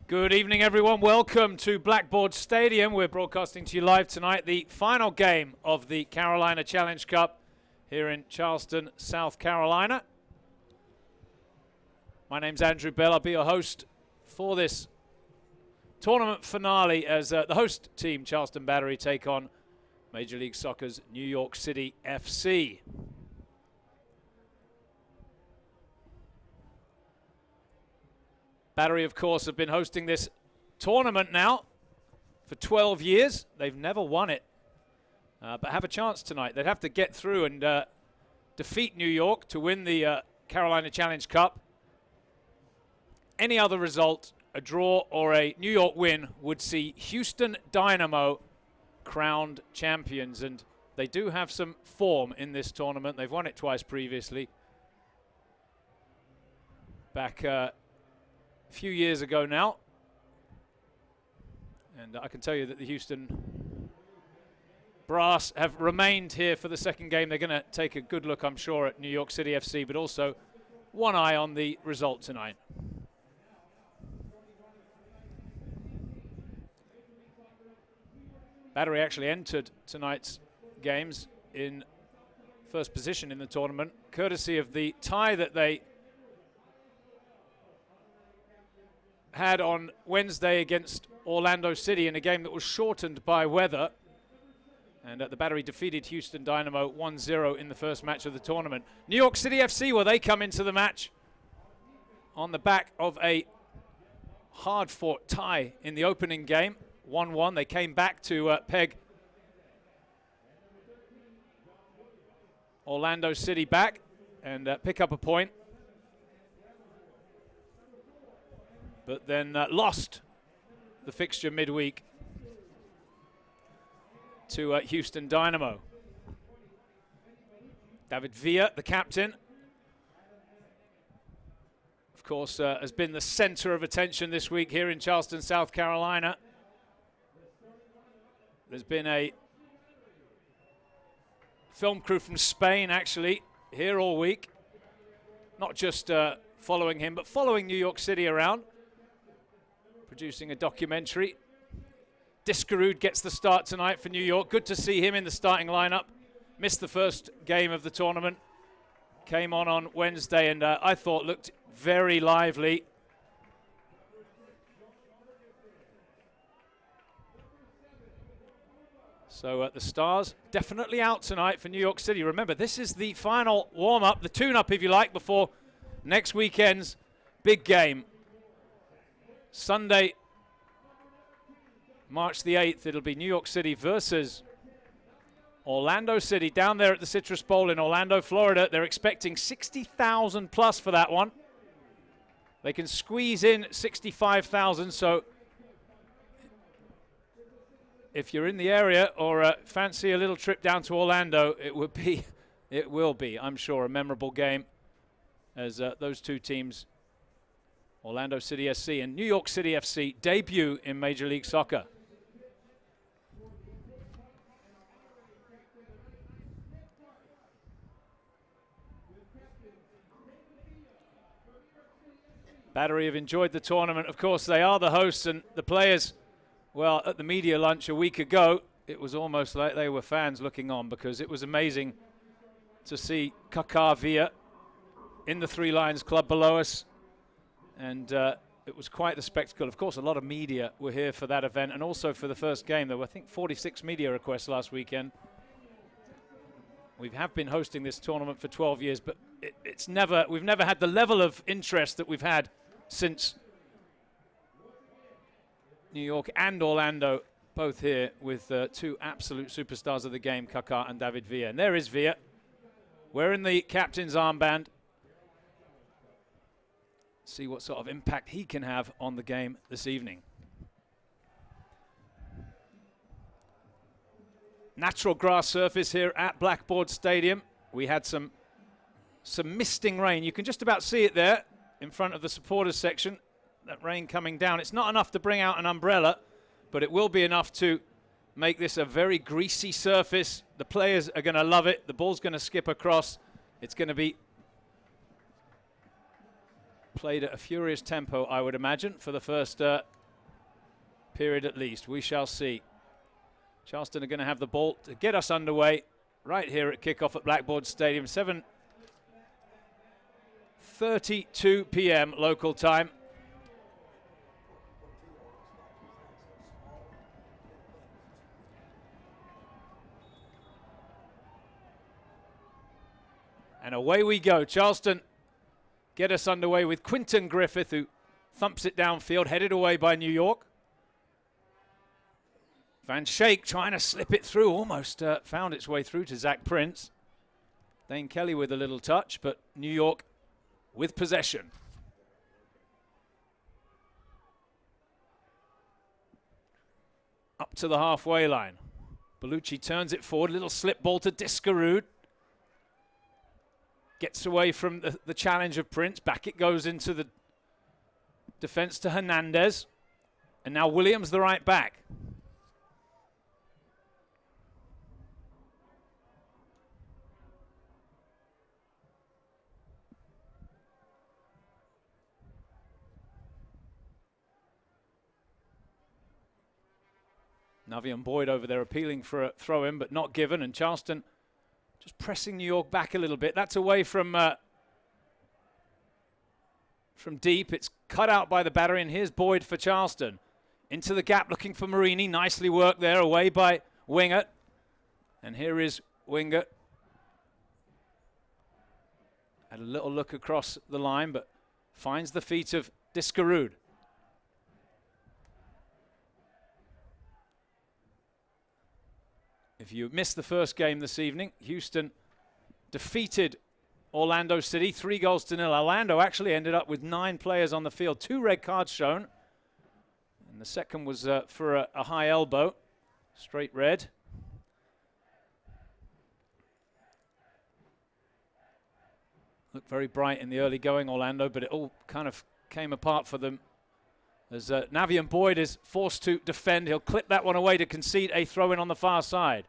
Good evening, everyone. Welcome to Blackboard Stadium. We're broadcasting to you live tonight, the final game of the Carolina Challenge Cup here in Charleston, South Carolina. My name's Andrew Bell. I'll be your host for this tournament finale as the host team, Charleston Battery, take on Major League Soccer's New York City FC. Battery, of course, have been hosting this tournament now for 12 years. They've never won it, but have a chance tonight. They'd have to get through and defeat New York to win the Carolina Challenge Cup. Any other result, a draw or a New York win, would see Houston Dynamo crowned champions. And they do have some form in this tournament. They've won it twice previously. Back a few years ago now, and I can tell you that the Houston brass have remained here for the second game. They're going to take a good look, I'm sure, at New York City FC, but also one eye on the result tonight. Battery actually entered tonight's games in first position in the tournament, courtesy of the tie that they had on Wednesday against Orlando City in a game that was shortened by weather. And the Battery defeated Houston Dynamo 1-0 in the first match of the tournament. New York City FC, well, they come into the match on the back of a hard-fought tie in the opening game, 1-1. They came back to peg Orlando City back and pick up a point. But then lost the fixture midweek to Houston Dynamo. David Villa, the captain, of course, has been the center of attention this week here in Charleston, South Carolina. There's been a film crew from Spain, actually, here all week. Not just following him, but following New York City around. Producing a documentary. Discarud gets the start tonight for New York. Good to see him in the starting lineup. Missed the first game of the tournament. Came on Wednesday and I thought looked very lively. So the Stars definitely out tonight for New York City. Remember, this is the final warm-up, the tune-up if you like, before next weekend's big game. Sunday, March the 8th, it'll be New York City versus Orlando City down there at the Citrus Bowl in Orlando, Florida. They're expecting 60,000 plus for that one. They can squeeze in 65,000, so if you're in the area or fancy a little trip down to Orlando, it will be, I'm sure, a memorable game as those two teams, Orlando City SC and New York City FC, debut in Major League Soccer. Battery have enjoyed the tournament. Of course, they are the hosts, and the players, well, at the media lunch a week ago, it was almost like they were fans looking on because it was amazing to see Kaká Villa in the Three Lions Club below us. And it was quite the spectacle. Of course, a lot of media were here for that event and also for the first game. There were, I think, 46 media requests last weekend. We have been hosting this tournament for 12 years, but we've never had the level of interest that we've had since New York and Orlando, both here with two absolute superstars of the game, Kaká and David Villa. And there is Villa, wearing the captain's armband. See what sort of impact he can have on the game this evening. Natural grass surface here at Blackboard Stadium. We had some misting rain. You can just about see it there in front of the supporters section. That rain coming down. It's not enough to bring out an umbrella, but it will be enough to make this a very greasy surface. The players are going to love it. The ball's going to skip across. It's going to be played at a furious tempo, I would imagine, for the first period at least. We shall see. Charleston are going to have the ball to get us underway right here at kickoff at Blackboard Stadium. 7:32 p.m. local time. And away we go. Charleston get us underway with Quinton Griffith, who thumps it downfield, headed away by New York. Van Schaik trying to slip it through, almost found its way through to Zach Prince. Dane Kelly with a little touch, but New York with possession. Up to the halfway line. Bellucci turns it forward, little slip ball to Diskerud. Gets away from the challenge of Prince. Back it goes into the defense to Hernandez. And now Williams, the right back. Navian Boyd over there appealing for a throw-in, but not given. And Charleston just pressing New York back a little bit. That's away from deep. It's cut out by the battery, and here's Boyd for Charleston. Into the gap, looking for Marini. Nicely worked there, away by Wingert. And here is Wingert. Had a little look across the line, but finds the feet of Diskerud. If you missed the first game this evening, Houston defeated Orlando City 3-0. Orlando actually ended up with 9 players on the field, 2 red cards shown. And the second was for a high elbow, straight red. Looked very bright in the early going, Orlando, but it all kind of came apart for them as Navian Boyd is forced to defend. He'll clip that one away to concede a throw-in on the far side.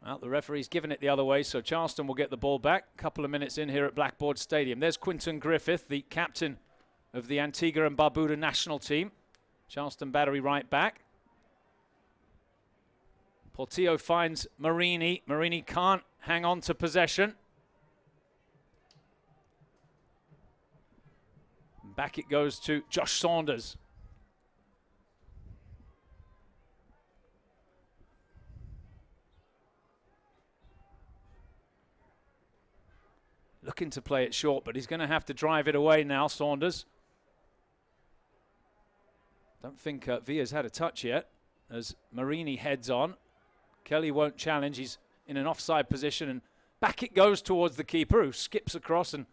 Well, the referee's given it the other way, so Charleston will get the ball back. A couple of minutes in here at Blackboard Stadium. There's Quinton Griffith, the captain of the Antigua and Barbuda national team. Charleston battery right back. Portillo finds Marini. Marini can't hang on to possession. Back it goes to Josh Saunders. Looking to play it short, but he's going to have to drive it away now, Saunders. Don't think Villa's had a touch yet as Marini heads on. Kelly won't challenge. He's in an offside position, and back it goes towards the keeper, who skips across and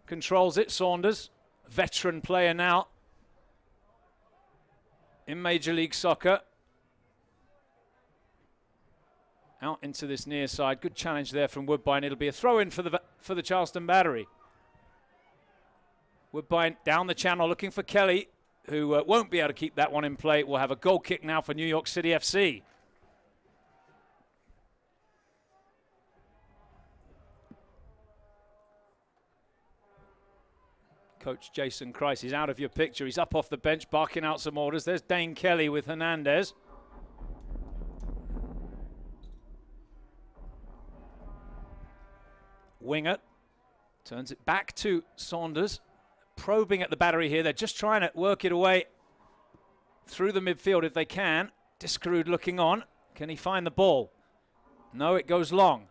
controls it. Saunders, veteran player now in Major League Soccer. Out into this near side. Good challenge there from Woodbine. It'll be a throw-in for the Charleston battery. Woodbine down the channel looking for Kelly, who won't be able to keep that one in play. We'll have a goal kick now for New York City FC. Coach Jason Christ, he's out of your picture. He's up off the bench, barking out some orders. There's Dane Kelly with Hernandez. Wingert turns it back to Saunders, probing at the battery here. They're just trying to work it away through the midfield if they can. Diskerud looking on. Can he find the ball? No, it goes long.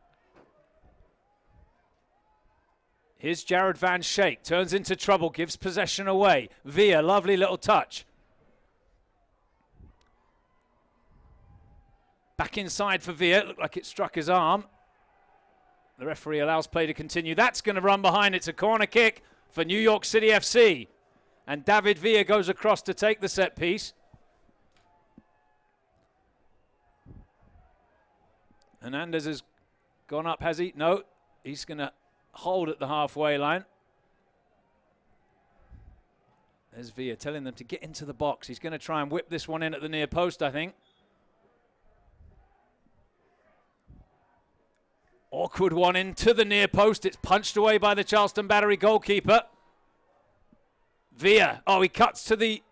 Here's Jared Van Schaik, turns into trouble, gives possession away. Villa, lovely little touch. Back inside for Villa, looked like it struck his arm. The referee allows play to continue. That's going to run behind. It's a corner kick for New York City FC. And David Villa goes across to take the set piece. Hernandez has gone up, has he? No, he's going to hold at the halfway line. There's Villa telling them to get into the box. He's going to try and whip this one in at the near post, I think. Awkward one into the near post. It's punched away by the Charleston Battery goalkeeper. Villa. Oh, he cuts to the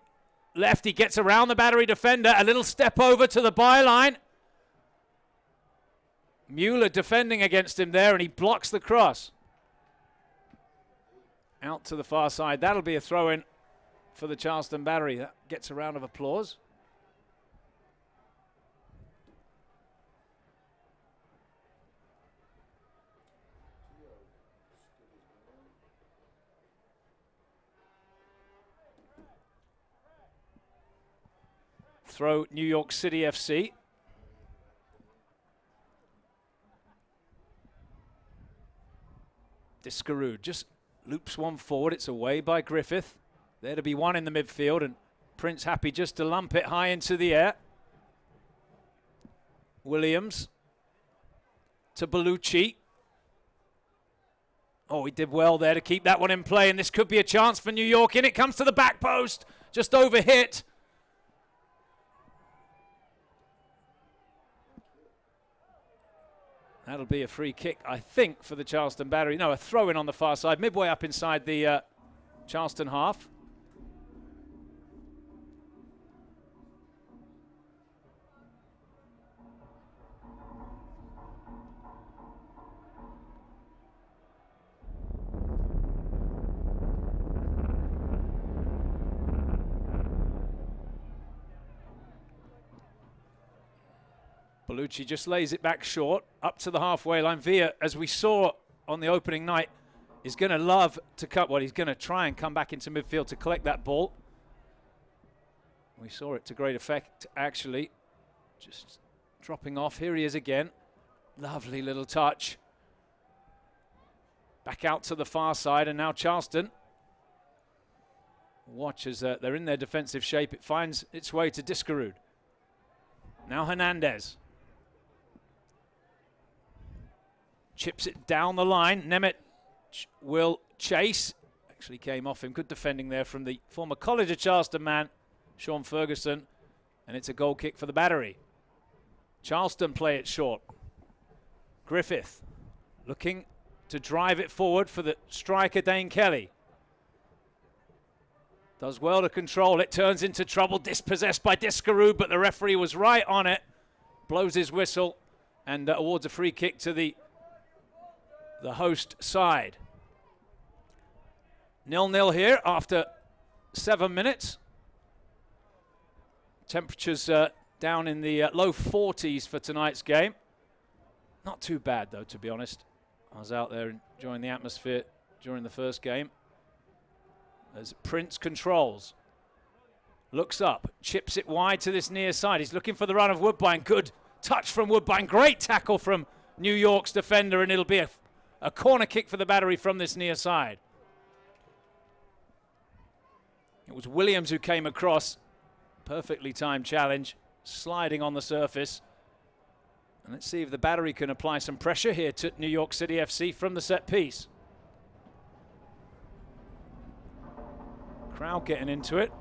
left. He gets around the Battery defender. A little step over to the byline. Mueller defending against him there, and he blocks the cross. Out to the far side. That'll be a throw-in for the Charleston Battery. That gets a round of applause. Throw New York City FC. Discarud just loops one forward. It's away by Griffith. There to be one in the midfield, and Prince happy just to lump it high into the air. Williams to Bellucci. Oh, he did well there to keep that one in play, and this could be a chance for New York. In it comes to the back post, just over hit. That'll be a free kick, I think, for the Charleston Battery. No, a throw-in on the far side, midway up inside the Charleston half. Bellucci just lays it back short, up to the halfway line. Villa, as we saw on the opening night, is going to love to cut. Well, he's going to try and come back into midfield to collect that ball. We saw it to great effect, actually. Just dropping off. Here he is again. Lovely little touch. Back out to the far side, and now Charleston. Watch as they're in their defensive shape. It finds its way to Discarud. Now Hernandez. Chips it down the line. Nemeth will chase. Actually came off him. Good defending there from the former College of Charleston man, Sean Ferguson. And it's a goal kick for the Battery. Charleston play it short. Griffith looking to drive it forward for the striker Dane Kelly. Does well to control it. Turns into trouble. Dispossessed by Discarud, but the referee was right on it. Blows his whistle and awards a free kick to the host side. 0-0 here after 7 minutes. Temperatures down in the low 40s for tonight's game. Not too bad, though, to be honest. I was out there enjoying the atmosphere during the first game. As Prince controls. Looks up, chips it wide to this near side. He's looking for the run of Woodbine. Good touch from Woodbine. Great tackle from New York's defender, and it'll be a corner kick for the Battery from this near side. It was Williams who came across. Perfectly timed challenge, sliding on the surface. And let's see if the Battery can apply some pressure here to New York City FC from the set piece. Crowd getting into it.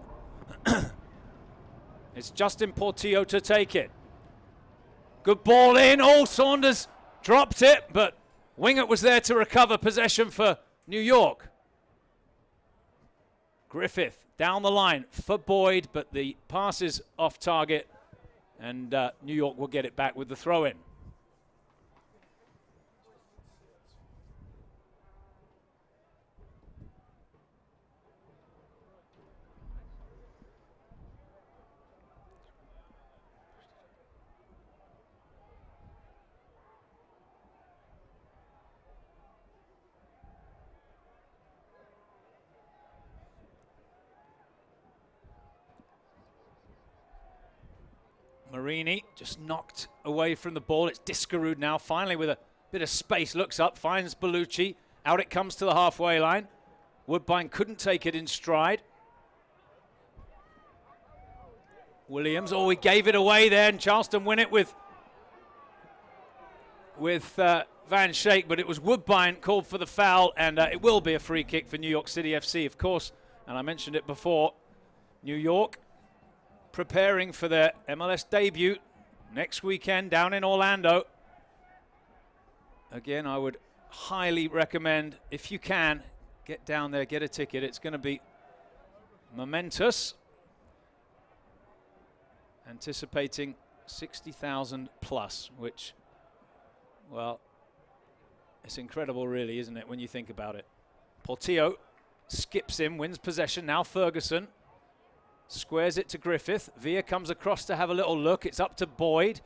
It's Justin Portillo to take it. Good ball in. Oh, Saunders dropped it, but Wingett was there to recover possession for New York. Griffith down the line for Boyd, but the pass is off target, and New York will get it back with the throw-in. Marini just knocked away from the ball. It's Discarud now, finally with a bit of space. Looks up, finds Bellucci. Out it comes to the halfway line. Woodbine couldn't take it in stride. Williams, oh, he gave it away there, and Charleston win it with Van Schaik, but it was Woodbine called for the foul, and it will be a free kick for New York City FC, of course. And I mentioned it before, New York preparing for their MLS debut next weekend down in Orlando. again, I would highly recommend, if you can, get down there, get a ticket. It's going to be momentous. Anticipating 60,000 plus, which, well, it's incredible really, isn't it, when you think about it. Portillo skips him, wins possession. Now Ferguson squares it to Griffith. Villa comes across to have a little look. It's up to Boyd.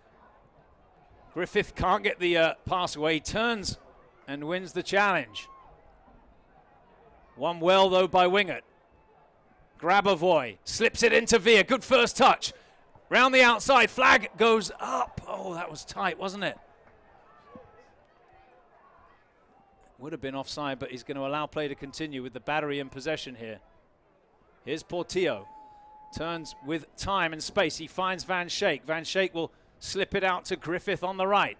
Griffith can't get the pass away. He turns and wins the challenge. Won well, though, by Wingert. Grabavoy slips it into Villa. Good first touch. Round the outside. Flag goes up. Oh, that was tight, wasn't it? Would have been offside, but he's going to allow play to continue with the Battery in possession here. Here's Portillo. Turns with time and space. He finds Van Schaik. Van Schaik will slip it out to Griffith on the right.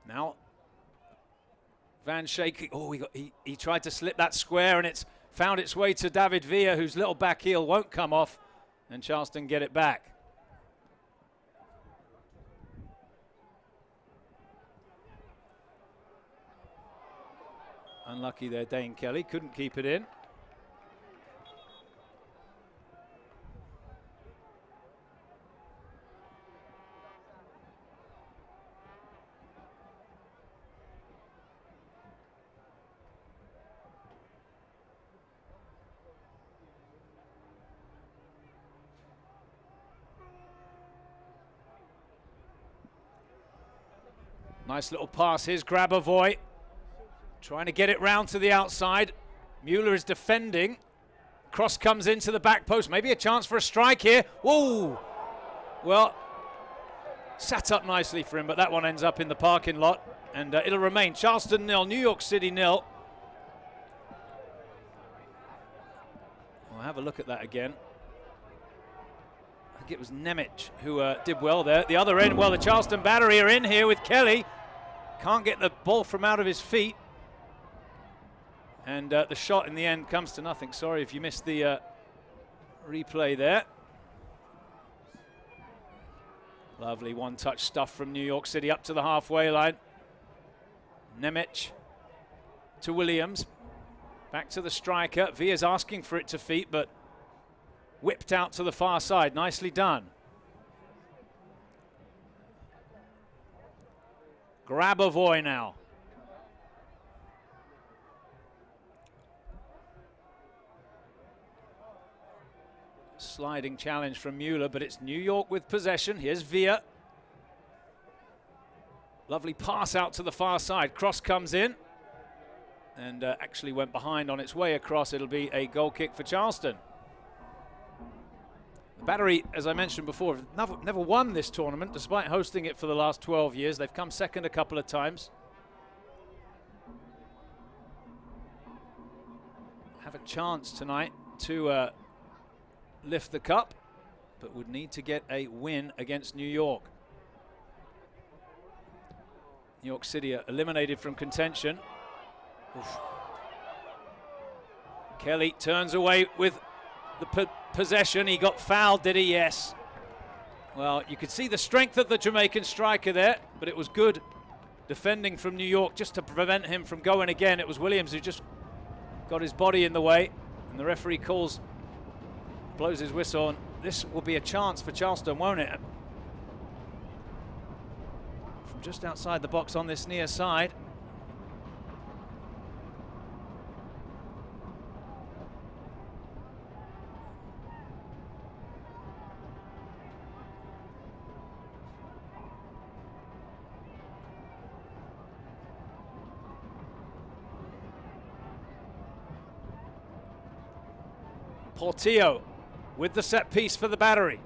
Now, Van Schaik, oh, he tried to slip that square and it's found its way to David Villa, whose little back heel won't come off, and Charleston get it back. Unlucky there, Dane Kelly, couldn't keep it in. Nice little pass. Here's Grabavoy. Trying to get it round to the outside. Mueller is defending. Cross comes into the back post. Maybe a chance for a strike here. Whoa! Well, sat up nicely for him, but that one ends up in the parking lot. And it'll remain Charleston 0, New York City 0. We'll have a look at that again. I think it was Nemec who did well there. At the other end, well, the Charleston Battery are in here with Kelly. Can't get the ball from out of his feet. And the shot in the end comes to nothing. Sorry if you missed the replay there. Lovely one-touch stuff from New York City up to the halfway line. Nemec to Williams. Back to the striker. Villa's asking for it to feet, but whipped out to the far side. Nicely done. Grabavoy now. Sliding challenge from Mueller, but it's New York with possession. Here's Villa. Lovely pass out to the far side. Cross comes in and actually went behind on its way across. It'll be a goal kick for Charleston. The Battery, as I mentioned before, have never won this tournament despite hosting it for the last 12 years. They've come second a couple of times. Have a chance tonight to lift the cup, but would need to get a win against New York. New York City are eliminated from contention. Oof. Kelly turns away with the possession. He got fouled, did he? Yes. Well, you could see the strength of the Jamaican striker there, but it was good defending from New York just to prevent him from going again. It was Williams who just got his body in the way, and the referee blows his whistle, and this will be a chance for Charleston, won't it? From just outside the box on this near side. Portillo with the set piece for the Battery.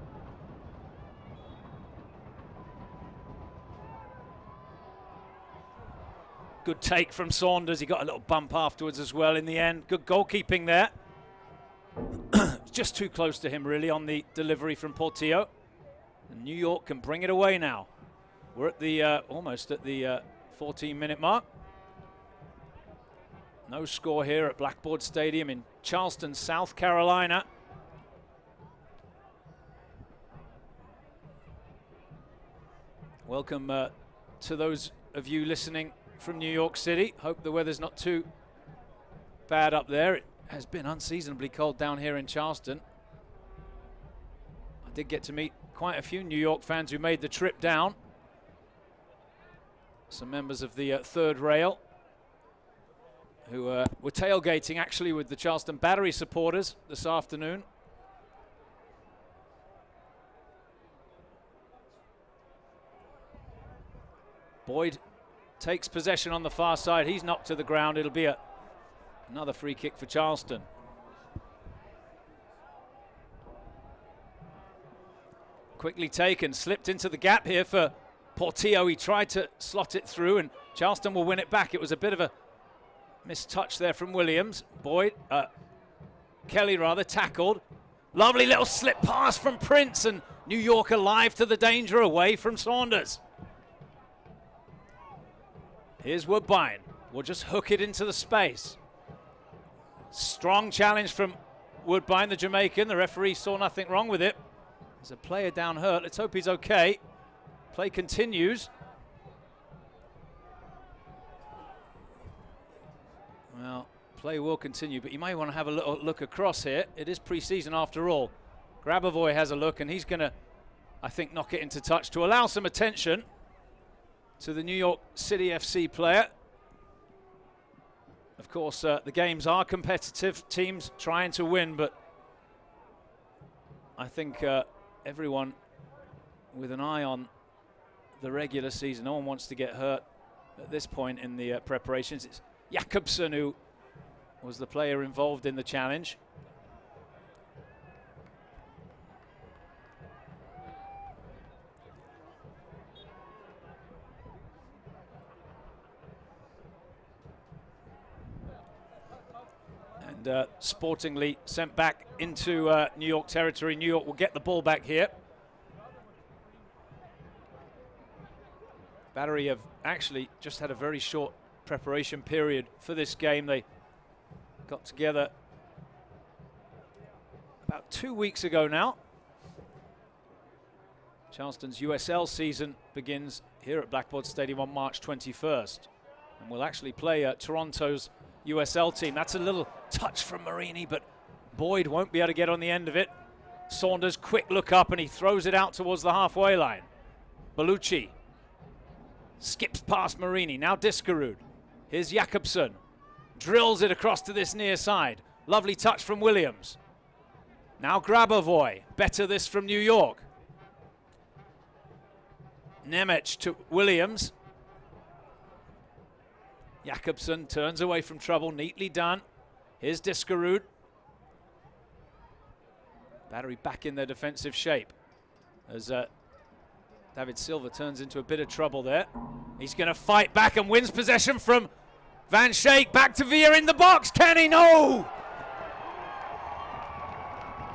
Good take from Saunders. He got a little bump afterwards as well in the end. Good goalkeeping there. Just too close to him really on the delivery from Portillo. And New York can bring it away now. We're at the almost at the 14-minute mark. No score here at Blackboard Stadium in Charleston, South Carolina. Welcome to those of you listening from New York City. Hope the weather's not too bad up there. It has been unseasonably cold down here in Charleston. I did get to meet quite a few New York fans who made the trip down. Some members of the third rail who were tailgating actually with the Charleston Battery supporters this afternoon. Boyd takes possession on the far side. He's knocked to the ground. It'll be another free kick for Charleston. Quickly taken, slipped into the gap here for Portillo. He tried to slot it through and Charleston will win it back. It was a bit of a missed touch there from Williams. Kelly tackled. Lovely little slip pass from Prince, and New York alive to the danger away from Saunders. Here's Woodbine. We'll just hook it into the space. Strong challenge from Woodbine, the Jamaican. The referee saw nothing wrong with it. There's a player down hurt. Let's hope he's okay. Play continues. Well, play will continue, but you may want to have a little look across here. It is pre-season after all. Grabavoy has a look, and he's going to, I think, knock it into touch to allow some attention to the New York City FC player. Of course, the games are competitive, teams trying to win, but I think everyone with an eye on the regular season, no one wants to get hurt at this point in the preparations. It's Jakobsen who was the player involved in the challenge. And sportingly sent back into New York territory. New York will get the ball back here. Battery have actually just had a very short preparation period for this game. They got together about 2 weeks ago now. Charleston's USL season begins here at Blackboard Stadium on March 21st. And we'll actually play Toronto's USL team. That's a little touch from Marini, but Boyd won't be able to get on the end of it. Saunders, quick look up, and he throws it out towards the halfway line. Bellucci skips past Marini, now Diskerud. Here's Jakobsen, drills it across to this near side. Lovely touch from Williams. Now Grabavoy, better this from New York. Nemec to Williams. Jakobsen turns away from trouble, neatly done. Here's Diskerud. Battery back in their defensive shape as David Silva turns into a bit of trouble there. He's going to fight back and wins possession from Van Schaik. Back to Villa in the box. Can he? No!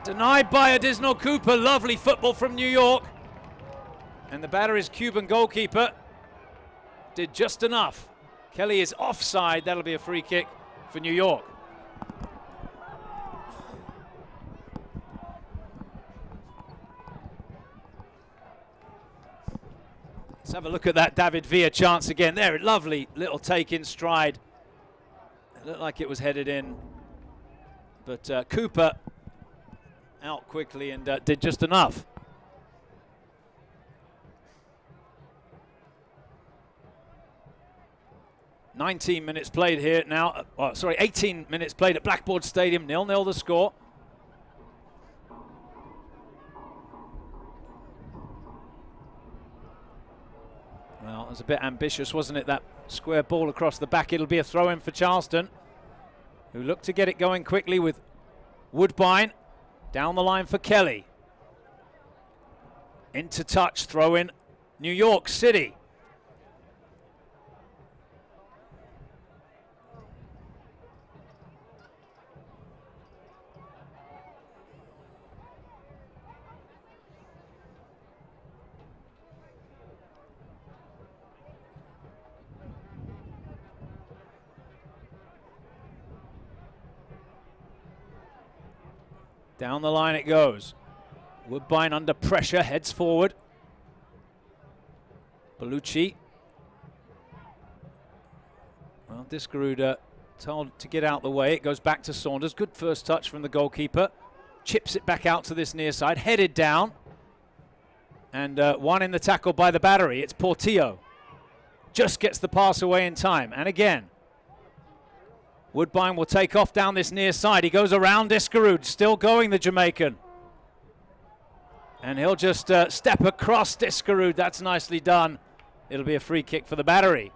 Denied by Adisnell Cooper. Lovely football from New York. And the Battery's Cuban goalkeeper did just enough. Kelly is offside. That'll be a free kick for New York. Let's have a look at that David Villa chance again. There, lovely little take in stride. It looked like it was headed in. But Cooper out quickly and did just enough. "19 minutes played here now. 18 minutes played at Blackboard Stadium. 0-0 the score. Well, it was a bit ambitious, wasn't it? That square ball across the back. It'll be a throw-in for Charleston, who look to get it going quickly with Woodbine. Down the line for Kelly. Into touch, throw-in New York City. Down the line it goes. Woodbine under pressure, heads forward. Bellucci. Well, Diskerud told to get out the way. It goes back to Saunders. Good first touch from the goalkeeper. Chips it back out to this near side. Headed down. And one in the tackle by the battery. It's Portillo. Just gets the pass away in time. And again, Woodbine will take off down this near side. He goes around Diskerud. Still going, the Jamaican. And he'll just step across Diskerud. That's nicely done. It'll be a free kick for the battery.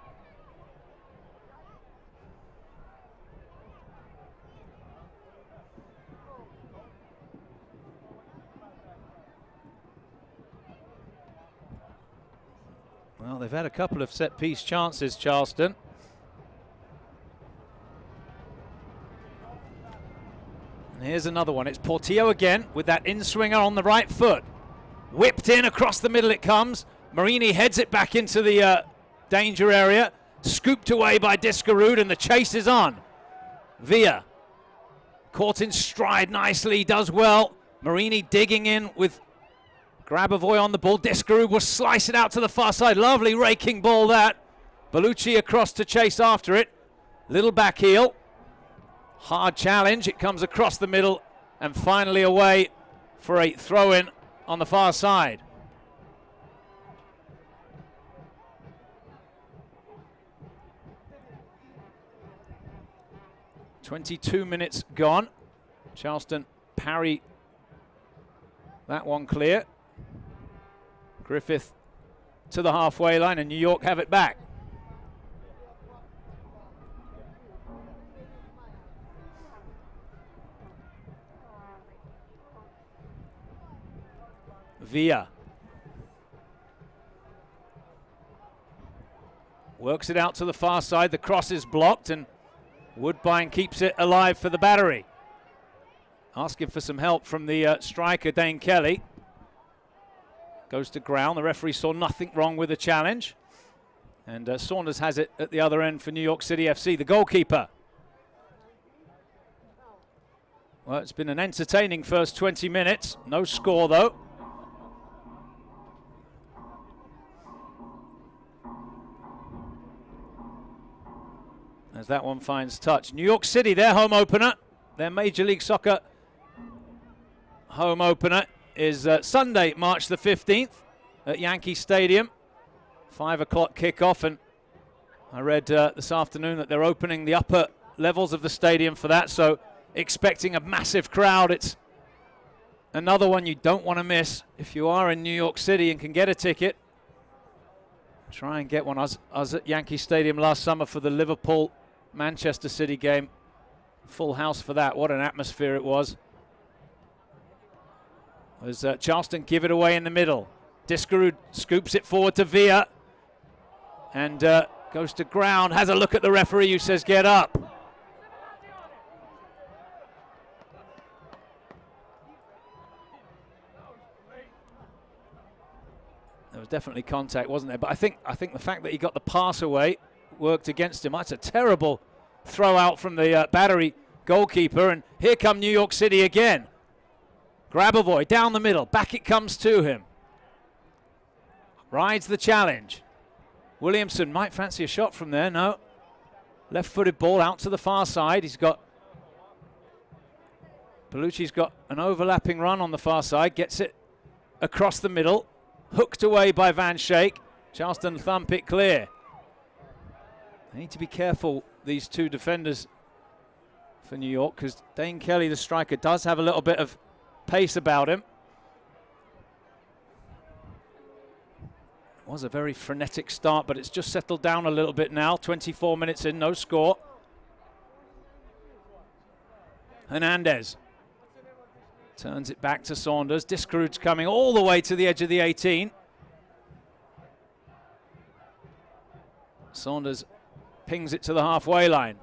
Well, they've had a couple of set-piece chances, Charleston. And here's another one. It's Portillo again with that in-swinger on the right foot. Whipped in, across the middle it comes. Marini heads it back into the danger area. Scooped away by Diskerud, and the chase is on. Villa caught in stride nicely, does well. Marini digging in with Grabavoy on the ball. Diskerud will slice it out to the far side. Lovely raking ball that. Bellucci across to chase after it. Little back heel. Hard challenge. It comes across the middle and finally away for a throw-in on the far side. .22 minutes gone. Charleston parry that one clear. Griffith to the halfway line, and New York have it back. Villa works it out to the far side. The cross is blocked, and Woodbine keeps it alive for the battery. Asking for some help from the striker, Dane Kelly. Goes to ground. The referee saw nothing wrong with the challenge. And Saunders has it at the other end for New York City FC. The goalkeeper. Well, it's been an entertaining first 20 minutes. No score, though. As that one finds touch. New York City, their home opener. Their Major League Soccer home opener is Sunday, March the 15th at Yankee Stadium. 5 o'clock kickoff, and I read this afternoon that they're opening the upper levels of the stadium for that, so expecting a massive crowd. It's another one you don't want to miss if you are in New York City and can get a ticket. Try and get one. I was at Yankee Stadium last summer for the Liverpool-Manchester City game. Full house for that. What an atmosphere it was. As Charleston give it away in the middle. Diskerud scoops it forward to Villa and goes to ground, has a look at the referee who says get up. There was definitely contact, wasn't there? But I think the fact that he got the pass away worked against him. That's a terrible throw out from the battery goalkeeper, and here come New York City again. Grabavoy down the middle, back it comes to him. Rides the challenge. Williamson might fancy a shot from there, no. Left-footed ball out to the far side. Bellucci's got an overlapping run on the far side, gets it across the middle, hooked away by Van Schaik. Charleston thump it clear. They need to be careful, these two defenders for New York, because Dane Kelly, the striker, does have a little bit of pace about him. It was a very frenetic start, but it's just settled down a little bit now. 24 minutes in, no score. Hernandez turns it back to Saunders. Diskerud's coming all the way to the edge of the 18. Saunders pings it to the halfway line.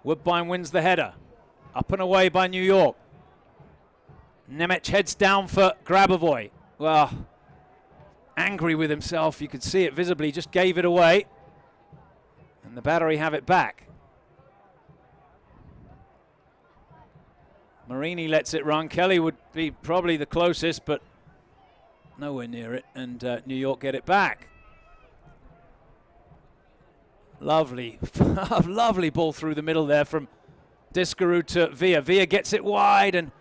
Woodbine wins the header. Up and away by New York. Nemec heads down for Grabavoy. Well, angry with himself. You could see it visibly. He just gave it away. And the battery have it back. Marini lets it run. Kelly would be probably the closest, but nowhere near it. And New York get it back. Lovely, lovely ball through the middle there from Diskerud to Villa. Villa gets it wide and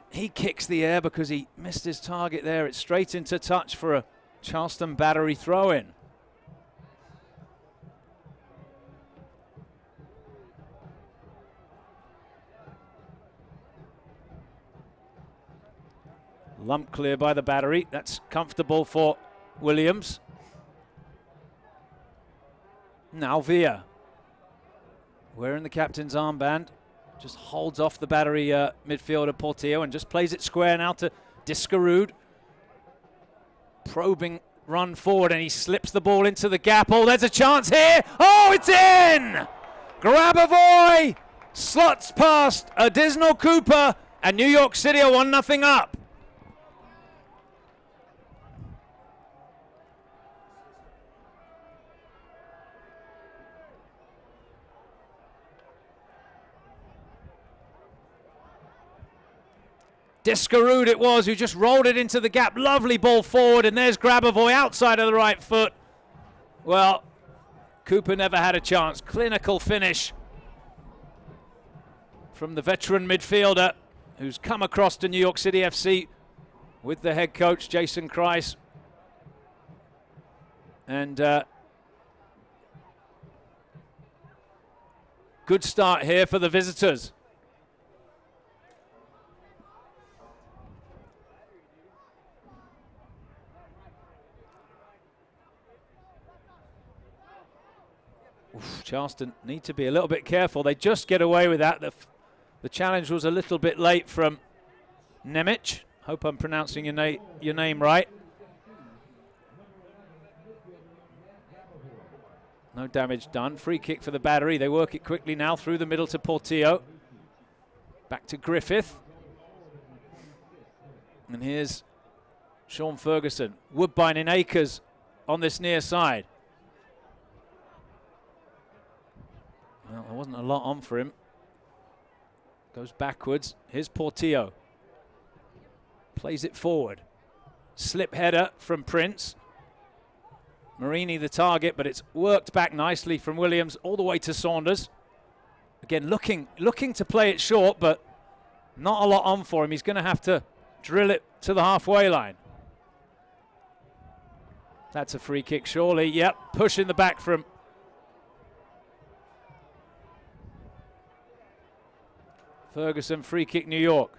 he kicks the air because he missed his target there. It's straight into touch for a Charleston battery throw-in. Lump clear by the battery. That's comfortable for Williams. Now Villa, wearing the captain's armband, just holds off the battery midfielder Portillo and just plays it square now to Diskerud. Probing run forward and he slips the ball into the gap. Oh, there's a chance here. Oh, it's in! Grabavoy slots past Additional Cooper and New York City are 1-0 up. Diskerud it was who just rolled it into the gap. Lovely ball forward, and there's Grabavoy outside of the right foot. Well, Cooper never had a chance. Clinical finish from the veteran midfielder who's come across to New York City FC with the head coach, Jason Kreis. And good start here for the visitors. Charleston need to be a little bit careful. They just get away with that. The challenge was a little bit late from Nemec. Hope I'm pronouncing your name right. No damage done. Free kick for the battery. They work it quickly now through the middle to Portillo. Back to Griffith. And here's Sean Ferguson. Woodbine in acres on this near side. Well, there wasn't a lot on for him. Goes backwards. Here's Portillo. Plays it forward. Slip header from Prince. Marini the target, but it's worked back nicely from Williams all the way to Saunders. Again, looking to play it short, but not a lot on for him. He's going to have to drill it to the halfway line. That's a free kick, surely. Yep, push in the back from Ferguson. Free kick, New York.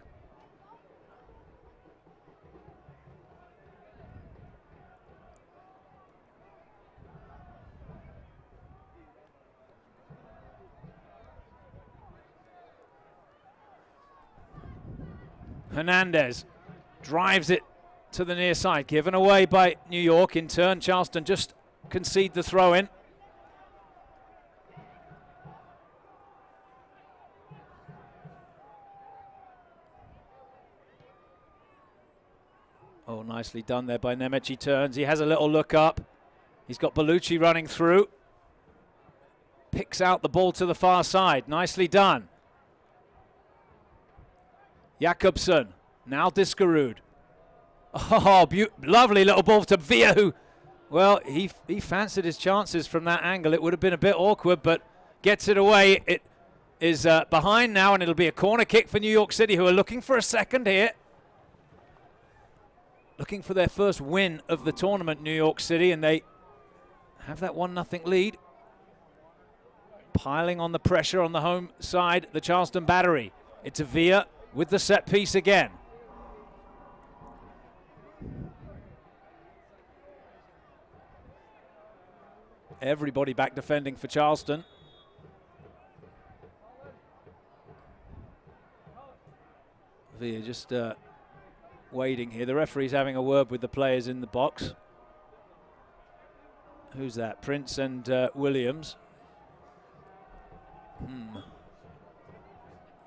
Hernandez drives it to the near side, given away by New York. In turn, Charleston just concede the throw-in. Oh, nicely done there by Nemec. He turns, he has a little look up. He's got Bellucci running through. Picks out the ball to the far side. Nicely done. Jakobsen, now Diskerud. Oh, lovely little ball to Villa, who, well, he fancied his chances from that angle. It would have been a bit awkward, but gets it away. It is behind now, and it'll be a corner kick for New York City, who are looking for a second here. Looking for their first win of the tournament, New York City, and they have that 1-0 lead. Piling on the pressure on the home side, the Charleston battery. It's a Villa with the set piece again. Everybody back defending for Charleston. Villa just waiting here. The referee's having a word with the players in the box. Who's that? Prince and Williams.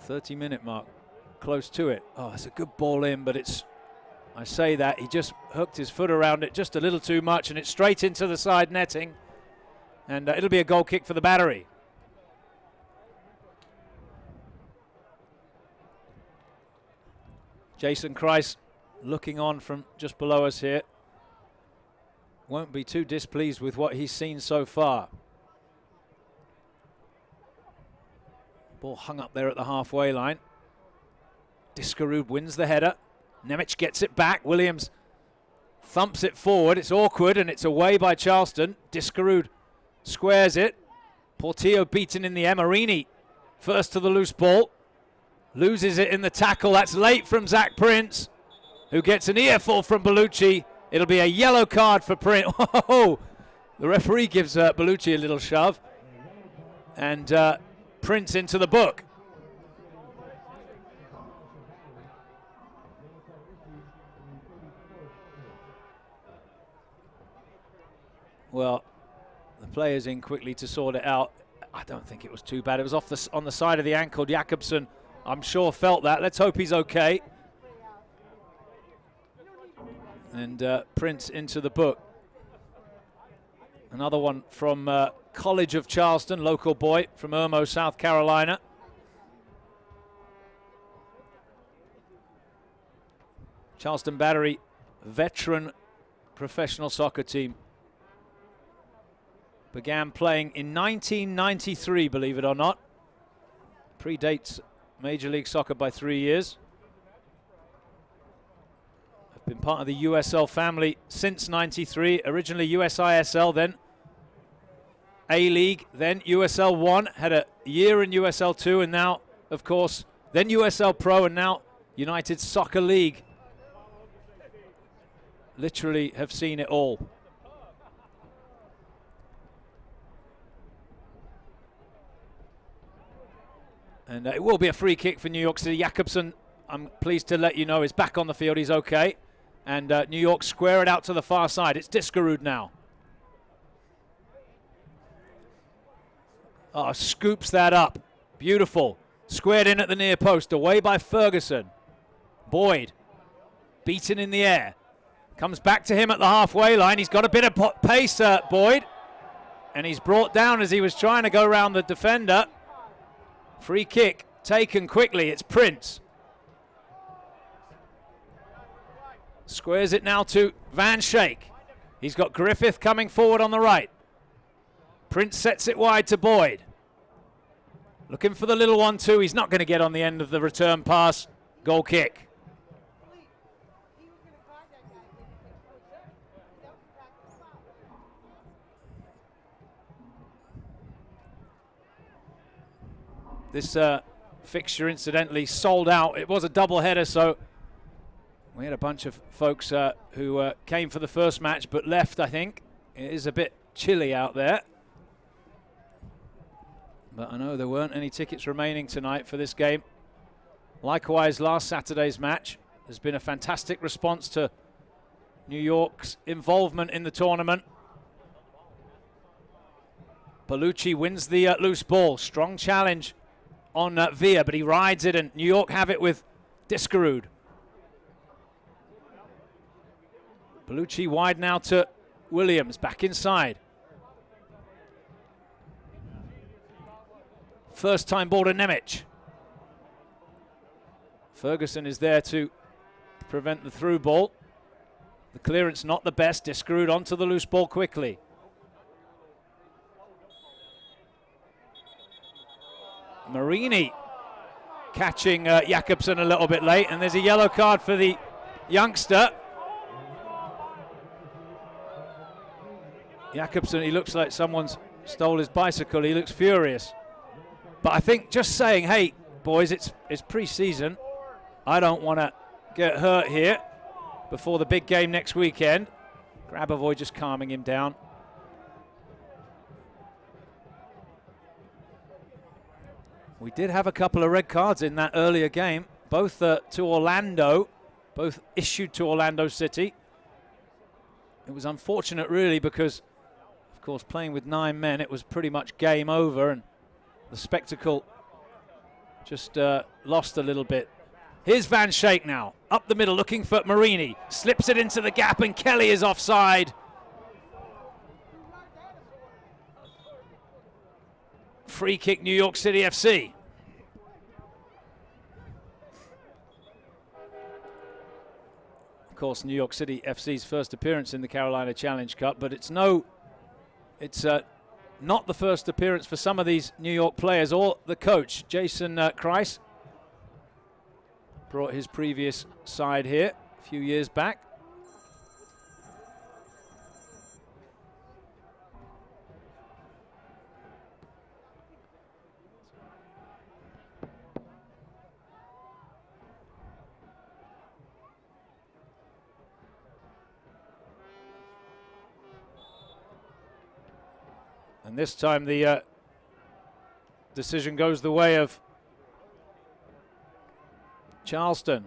30-minute mark. Close to it. Oh, it's a good ball in, but I say that, he just hooked his foot around it just a little too much, and it's straight into the side netting. And it'll be a goal kick for the battery. Jason Kreis looking on from just below us here. Won't be too displeased with what he's seen so far. Ball hung up there at the halfway line. Diskerud wins the header. Nemec gets it back. Williams thumps it forward. It's awkward and it's away by Charleston. Diskerud squares it. Portillo beaten in the air. Marini first to the loose ball. Loses it in the tackle. That's late from Zach Prince, who gets an earful from Bellucci. It'll be a yellow card for Prince. Oh, the referee gives Bellucci a little shove. And Prince into the book. Well, the player's in quickly to sort it out. I don't think it was too bad. It was off on the side of the ankle. Jakobsen, I'm sure, felt that. Let's hope he's okay. And Prince into the book. Another one from College of Charleston, local boy from Irmo, South Carolina. Charleston Battery, veteran professional soccer team. Began playing in 1993, believe it or not. Predates Major League Soccer by 3 years. I've been part of the USL family since 93. Originally USISL, then A-League, then USL 1. Had a year in USL 2, and now, of course, then USL Pro, and now United Soccer League. Literally have seen it all. And it will be a free kick for New York City. Jakobsen, I'm pleased to let you know, is back on the field. He's okay. And New York square it out to the far side. It's Diskerud now. Oh, scoops that up. Beautiful. Squared in at the near post. Away by Ferguson. Boyd. Beaten in the air. Comes back to him at the halfway line. He's got a bit of pace, Boyd. And he's brought down as he was trying to go around the defender. Free kick taken quickly. It's Prince. Squares it now to Van Schaik. He's got Griffith coming forward on the right. Prince sets it wide to Boyd. Looking for the little 1-2. He's not going to get on the end of the return pass. Goal kick. This fixture, incidentally, sold out. It was a double header, so we had a bunch of folks who came for the first match but left, I think. It is a bit chilly out there. But I know there weren't any tickets remaining tonight for this game. Likewise, last Saturday's match. There's been a fantastic response to New York's involvement in the tournament. Bellucci wins the loose ball. Strong challenge on Villa, but he rides it, and New York have it with Diskerud. Bellucci wide now to Williams, back inside. First time ball to Nemec. Ferguson is there to prevent the through ball. The clearance not the best. Diskerud onto the loose ball quickly. Marini catching Jakobsen a little bit late, and there's a yellow card for the youngster. Jakobsen, he looks like someone's stole his bicycle. He looks furious. But I think just saying, hey, boys, it's pre-season. I don't want to get hurt here before the big game next weekend. Grabavoy just calming him down. We did have a couple of red cards in that earlier game, both to Orlando, both issued to Orlando City. It was unfortunate, really, because, of course, playing with 9 men, it was pretty much game over, and the spectacle just lost a little bit. Here's Van Schaik now, up the middle, looking for Marini. Slips it into the gap, and Kelly is offside. Free kick, New York City FC. Of course, New York City FC's first appearance in the Carolina Challenge Cup, but it's not the first appearance for some of these New York players or the coach, Jason Kreis. Brought his previous side here a few years back. And this time the decision goes the way of Charleston.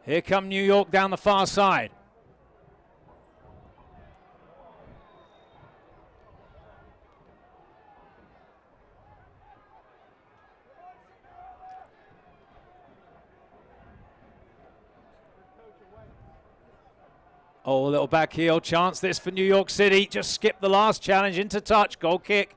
Here come New York down the far side. Oh, a little back heel chance this for New York City. Just skipped the last challenge into touch. Goal kick.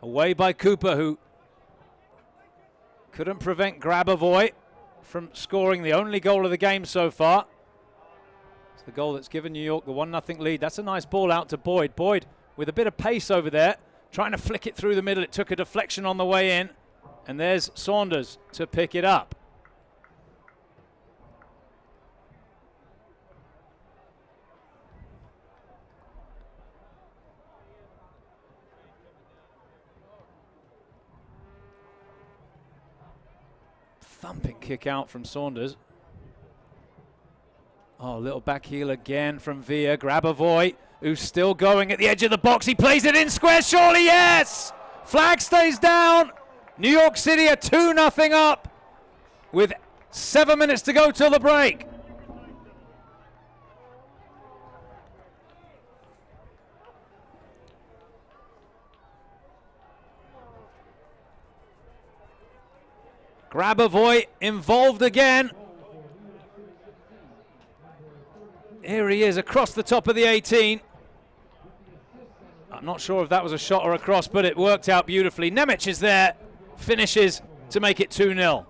Away by Cooper, who couldn't prevent Grabavoy from scoring the only goal of the game so far. It's the goal that's given New York the 1-0 lead. That's a nice ball out to Boyd. Boyd with a bit of pace over there, trying to flick it through the middle. It took a deflection on the way in, and there's Saunders to pick it up. Thumping kick out from Saunders. Oh, little back heel again from Villa. Grabavoy, who's still going at the edge of the box. He plays it in square, surely, yes! Flag stays down. New York City are 2-0 up with 7 minutes to go till the break. Grabavoy involved again. Here he is across the top of the 18. I'm not sure if that was a shot or a cross, but it worked out beautifully. Nemec is there, finishes to make it 2-0.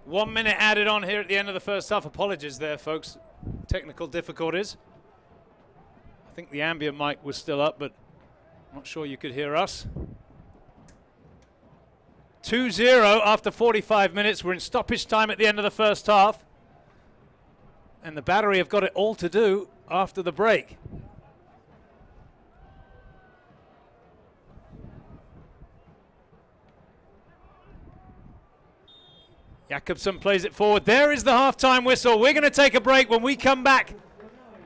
1 minute added on here at the end of the first half. Apologies there, folks. Technical difficulties. I think the ambient mic was still up, but I'm not sure you could hear us. 2-0 after 45 minutes. We're in stoppage time at the end of the first half. And the Battery have got it all to do after the break. Jakobsen plays it forward. There is the halftime whistle. We're going to take a break. When we come back,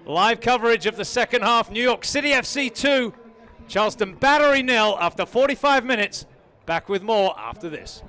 live coverage of the second half. New York City FC 2, Charleston Battery 0 after 45 minutes. Back with more after this.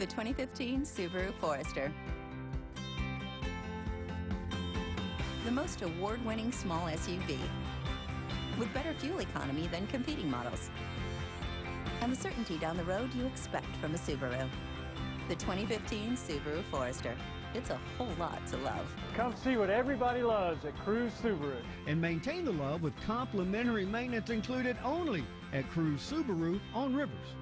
the 2015 Subaru Forester. The most award-winning small SUV with better fuel economy than competing models. And the certainty down the road you expect from a Subaru. The 2015 Subaru Forester. It's a whole lot to love. Come see what everybody loves at Cruise Subaru. And maintain the love with complimentary maintenance included only at Cruise Subaru on Rivers.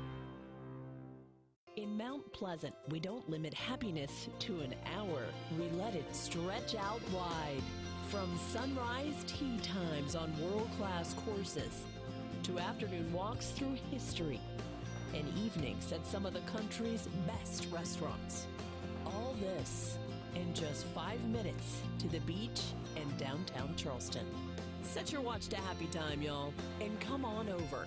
In Mount Pleasant, we don't limit happiness to an hour. We let it stretch out wide. From sunrise tea times on world-class courses to afternoon walks through history and evenings at some of the country's best restaurants. All this in just 5 minutes to the beach and downtown Charleston. Set your watch to happy time, y'all, and come on over.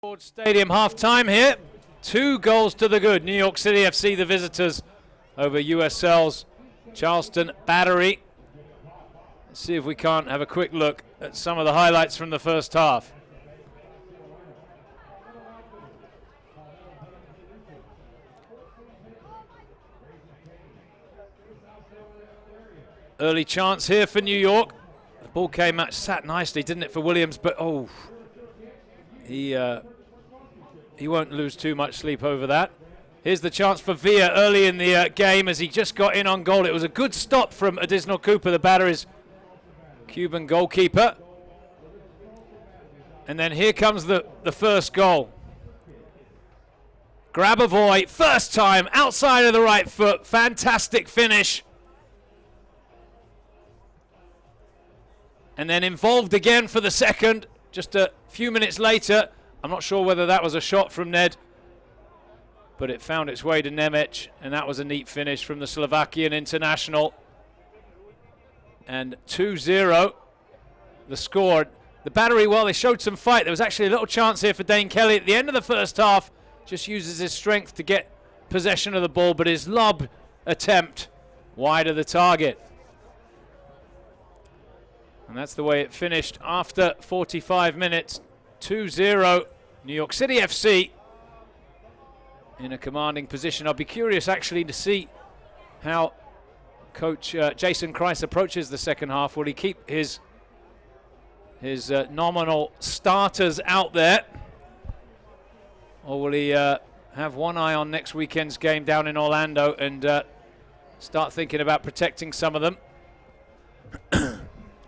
Ford Stadium half-time here. 2 goals to the good. New York City FC, the visitors, over USL's Charleston Battery. Let's see if we can't have a quick look at some of the highlights from the first half. Early chance here for New York. The ball came out, sat nicely, didn't it, for Williams? But oh, he won't lose too much sleep over that. Here's the chance for Villa early in the game as he just got in on goal. It was a good stop from Additional Cooper, the Battery's Cuban goalkeeper. And then here comes the first goal. Grabavoy, first time, outside of the right foot. Fantastic finish. And then involved again for the second, just a few minutes later. I'm not sure whether that was a shot from Ned, but it found its way to Nemec, and that was a neat finish from the Slovakian international. And 2-0, the score. The Battery, well, they showed some fight. There was actually a little chance here for Dane Kelly at the end of the first half. Just uses his strength to get possession of the ball, but his lob attempt wide of the target. And that's the way it finished after 45 minutes. 2-0, New York City FC in a commanding position. I'll be curious actually to see how coach Jason Kreis approaches the second half. Will he keep his nominal starters out there, or will he have one eye on next weekend's game down in Orlando and start thinking about protecting some of them?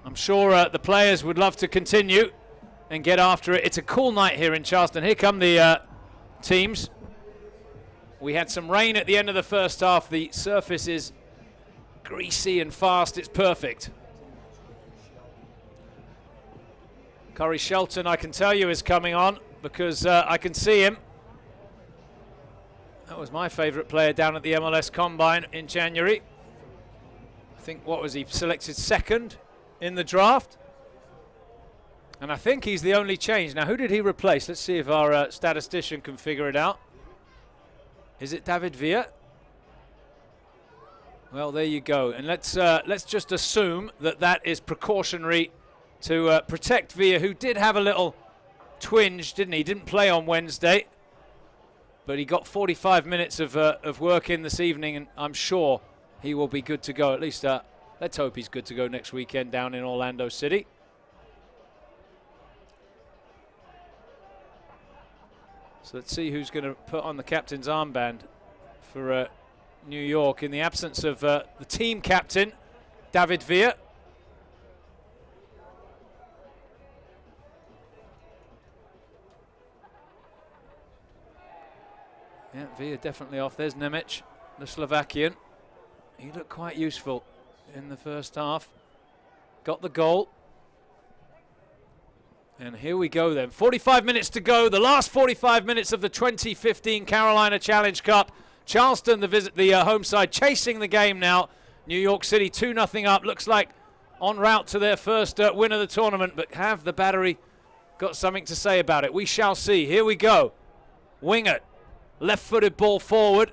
I'm sure the players would love to continue and get after it. It's a cool night here in Charleston. Here come the teams. We had some rain at the end of the first half. The surface is greasy and fast. It's perfect. Corey Shelton, I can tell you, is coming on because I can see him. That was my favorite player down at the MLS Combine in January. I think, what was he, selected second in the draft? And I think he's the only change. Now, who did he replace? Let's see if our statistician can figure it out. Is it David Villa? Well, there you go. And let's just assume that that is precautionary to protect Villa, who did have a little twinge, didn't he? He didn't play on Wednesday, but he got 45 minutes of work in this evening, and I'm sure he will be good to go. At least let's hope he's good to go next weekend down in Orlando City. So let's see who's going to put on the captain's armband for New York in the absence of the team captain, David Villa. Yeah, Villa definitely off. There's Nemec, the Slovakian. He looked quite useful in the first half. Got the goal. And here we go then. 45 minutes to go. The last 45 minutes of the 2015 Carolina Challenge Cup. Charleston, the home side, chasing the game now. New York City 2-0 up. Looks like en route to their first win of the tournament. But have the Battery got something to say about it? We shall see. Here we go. Wingert. Left-footed ball forward.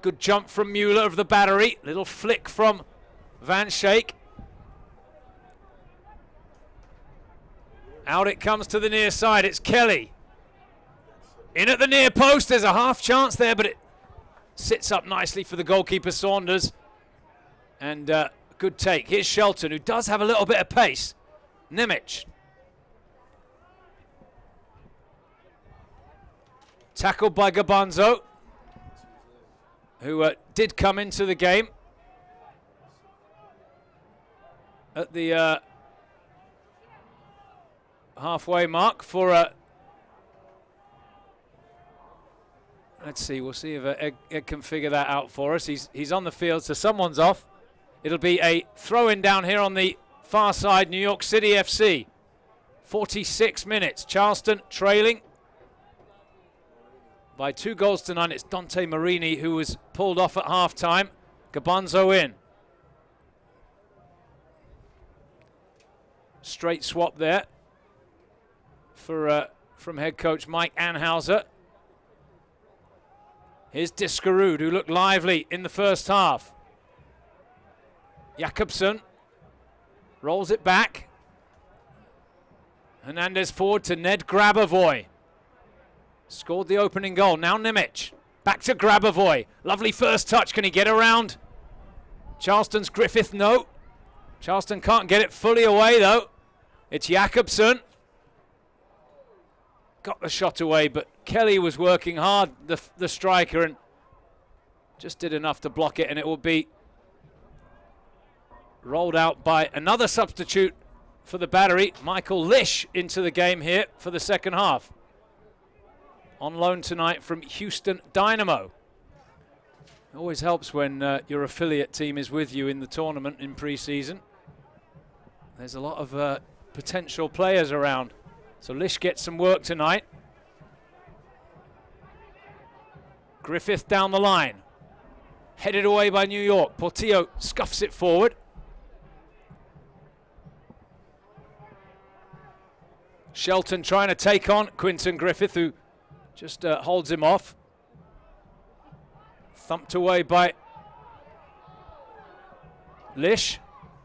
Good jump from Mueller of the Battery. Little flick from Van Schaik. Out it comes to the near side. It's Kelly. In at the near post. There's a half chance there, but it sits up nicely for the goalkeeper, Saunders. And good take. Here's Shelton, who does have a little bit of pace. Nemec. Tackled by Gabanzo, who did come into the game at the halfway mark for let's see, we'll see if Ed can figure that out for us. He's on the field, so someone's off. It'll be a throw-in down here on the far side, New York City FC. 46 minutes, Charleston trailing by 2-0. It's Dante Marini who was pulled off at half-time. Gabanzo in. Straight swap there for from head coach Mike Anhauser. Here's Diskerud, who looked lively in the first half. Jakobsen rolls it back. Hernandez forward to Ned Grabavoy. Scored the opening goal. Now Nimic. Back to Grabavoy. Lovely first touch. Can he get around Charleston's Griffith? No. Charleston can't get it fully away, though. It's Jakobsen. Got the shot away, but Kelly was working hard, the striker, and just did enough to block it, and it will be rolled out by another substitute for the Battery, Michael Lish, into the game here for the second half. On loan tonight from Houston Dynamo. It always helps when your affiliate team is with you in the tournament in pre-season. There's a lot of potential players around. So Lish gets some work tonight. Griffith down the line. Headed away by New York. Portillo scuffs it forward. Shelton trying to take on Quinton Griffith, who just holds him off. Thumped away by Lish.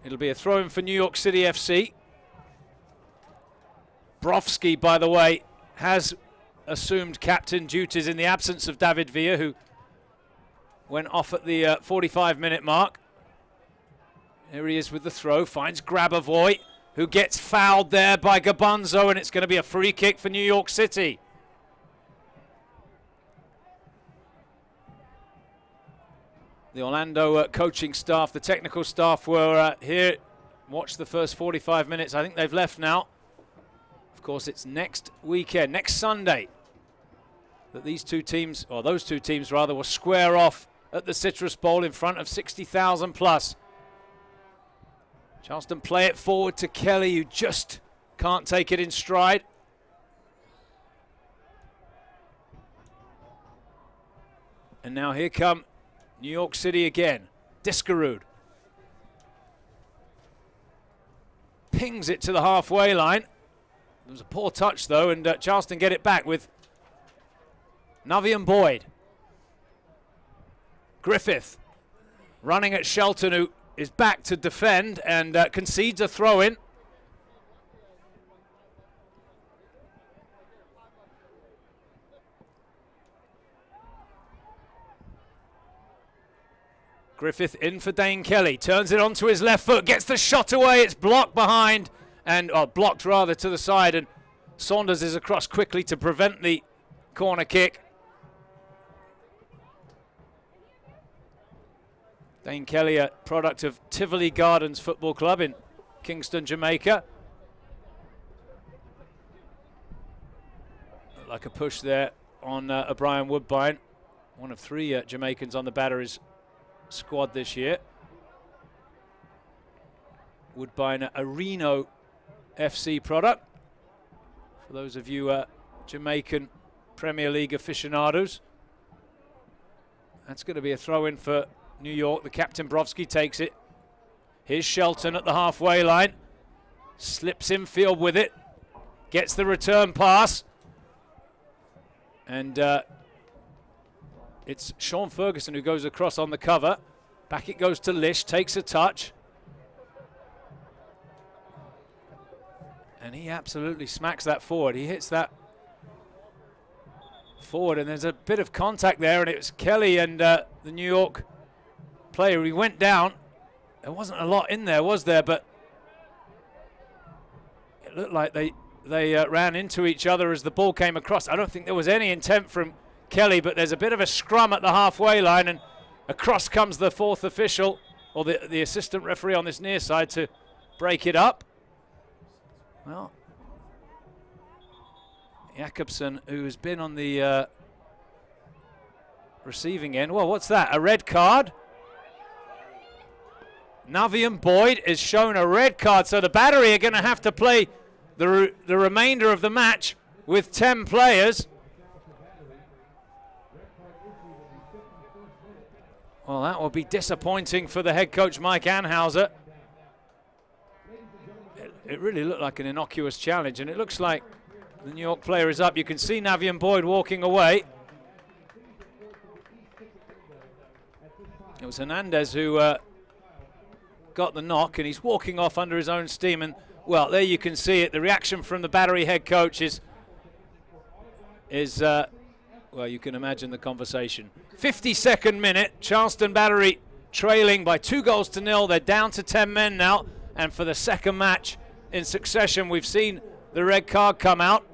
It'll be a throw-in for New York City FC. Brovsky, by the way, has assumed captain duties in the absence of David Villa, who went off at the 45-minute mark. Here he is with the throw, finds Grabavoy, who gets fouled there by Gabunzo, and it's going to be a free kick for New York City. The Orlando coaching staff, the technical staff were here, watched the first 45 minutes. I think they've left now. Of course, it's next weekend, next Sunday, that these two teams, or those two teams rather, will square off at the Citrus Bowl in front of 60,000 plus. Charleston play it forward to Kelly, who just can't take it in stride. And now here come New York City again. Diskerud pings it to the halfway line. There was a poor touch, though, and Charleston get it back with Navian Boyd. Griffith running at Shelton, who is back to defend and concedes a throw-in. Griffith in for Dane Kelly, turns it onto his left foot, gets the shot away, it's blocked behind, and blocked rather to the side, and Saunders is across quickly to prevent the corner kick. Dane Kelly, a product of Tivoli Gardens Football Club in Kingston, Jamaica. Looked like a push there on O'Brien Woodbine, one of three Jamaicans on the Battery's squad this year. Woodbine, a Reno FC product. For those of you Jamaican Premier League aficionados. That's going to be a throw-in for New York. The captain Brovsky takes it. Here's Shelton at the halfway line. Slips infield with it. Gets the return pass. And it's Sean Ferguson who goes across on the cover. Back it goes to Lish, takes a touch. And he absolutely smacks that forward. He hits that forward, and there's a bit of contact there, and it was Kelly and the New York player. He went down. There wasn't a lot in there, was there? But it looked like they ran into each other as the ball came across. I don't think there was any intent from Kelly, but there's a bit of a scrum at the halfway line, and across comes the fourth official, or the assistant referee on this near side, to break it up. Well, Jakobsen, who's been on the receiving end. Well, what's that? A red card? Navian Boyd is shown a red card, so the Battery are going to have to play the remainder of the match with 10 players. Well, that will be disappointing for the head coach, Mike Anhauser. It really looked like an innocuous challenge, and it looks like The New York player is up. You can see Navian Boyd walking away. It was Hernandez who got the knock, and he's walking off under his own steam. And, well, there you can see it. The reaction from the Battery head coach is well, you can imagine the conversation. 52nd minute, Charleston Battery trailing by 2-0. They're down to 10 men now. And for the second match in succession, we've seen the red card come out.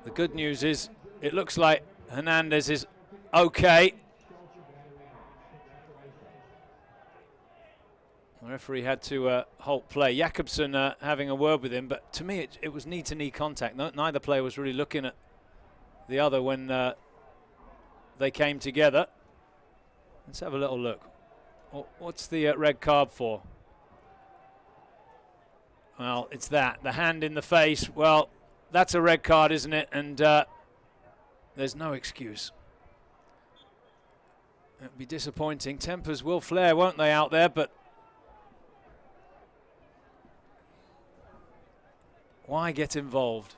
The good news is it looks like Hernandez is okay. The referee had to halt play. Jakobsen having a word with him, but to me it was knee-to-knee contact. Neither player was really looking at the other when they came together. Let's have a little look. What's the red card for? Well, it's that. The hand in the face. Well, that's a red card, isn't it? And there's no excuse. It'll be disappointing. Tempers will flare, won't they, out there? But why get involved?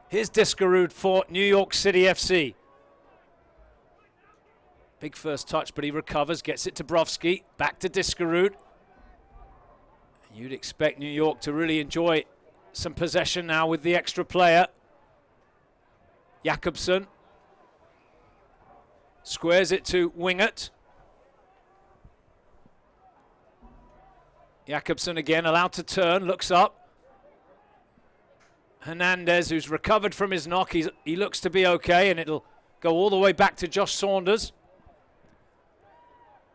Here's Diskerud for New York City FC. Big first touch, but he recovers, gets it to Brovsky, back to Diskerud. You'd expect New York to really enjoy some possession now with the extra player. Jakobsen squares it to Wingert. Jakobsen again allowed to turn, looks up. Hernandez, who's recovered from his knock, he looks to be okay, and it'll go all the way back to Josh Saunders.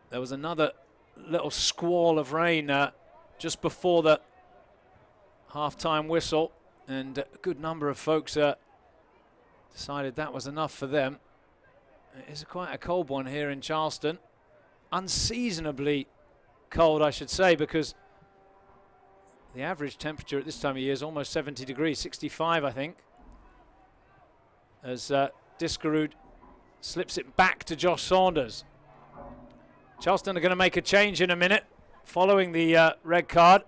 There was another little squall of rain just before the half-time whistle, and a good number of folks decided that was enough for them. It is quite a cold one here in Charleston. Unseasonably cold, I should say, because the average temperature at this time of year is almost 70 degrees, 65 I think. As Diskerud slips it back to Josh Saunders. Charleston are going to make a change in a minute following the red card.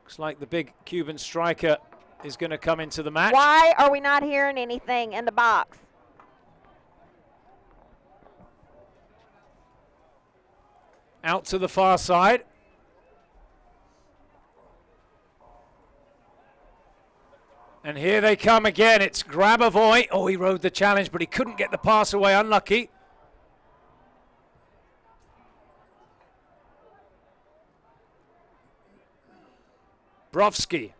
Looks like the big Cuban striker is going to come into the match. Why are we not hearing anything in the box? Out to the far side. And here they come again. It's Grabavoy. Oh, he rode the challenge, but he couldn't get the pass away. Unlucky. Brovsky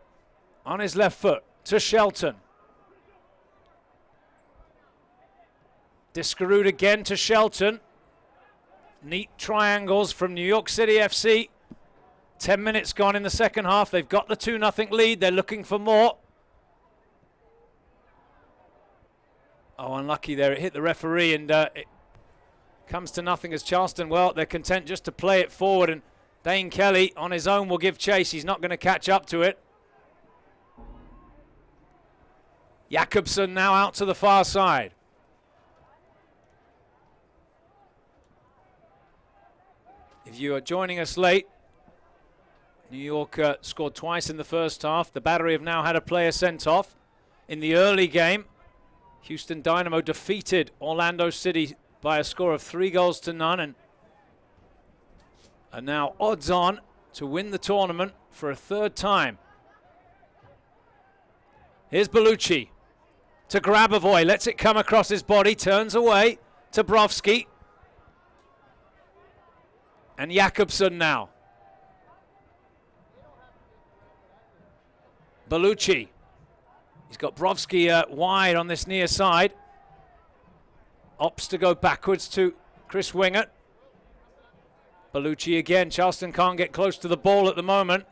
on his left foot to Shelton. Diskerud again to Shelton. Neat triangles from New York City FC. 10 minutes gone in the second half. They've got the 2-0 lead. They're looking for more. Oh, unlucky there. It hit the referee, and it comes to nothing as Charleston, well, they're content just to play it forward, and Dane Kelly on his own will give chase. He's not going to catch up to it. Jakobsen now out to the far side. If you are joining us late, New York scored twice in the first half. The Battery have now had a player sent off. In the early game, Houston Dynamo defeated Orlando City by a score of 3-0 and are now odds on to win the tournament for a third time. Here's Bellucci to Grabavoy, lets it come across his body, turns away to Brovsky. And Jakobsen now. Bellucci. He's got Brovsky wide on this near side. Opts to go backwards to Chris Wingert. Bellucci again. Charleston can't get close to the ball at the moment.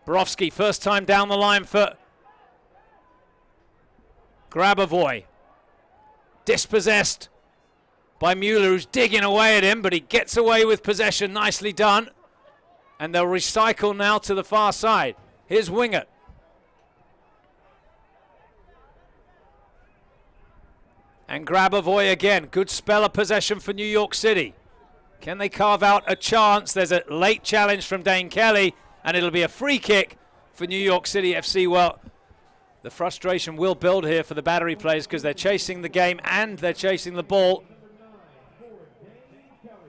Brovsky, first time down the line for Grabavoy. Dispossessed by Mueller, who's digging away at him, but he gets away with possession. Nicely done. And they'll recycle now to the far side. Here's Wingert. And Grabavoy again. Good spell of possession for New York City. Can they carve out a chance? There's a late challenge from Dane Kelly, and it'll be a free kick for New York City FC. Well, the frustration will build here for the Battery players because they're chasing the game and they're chasing the ball.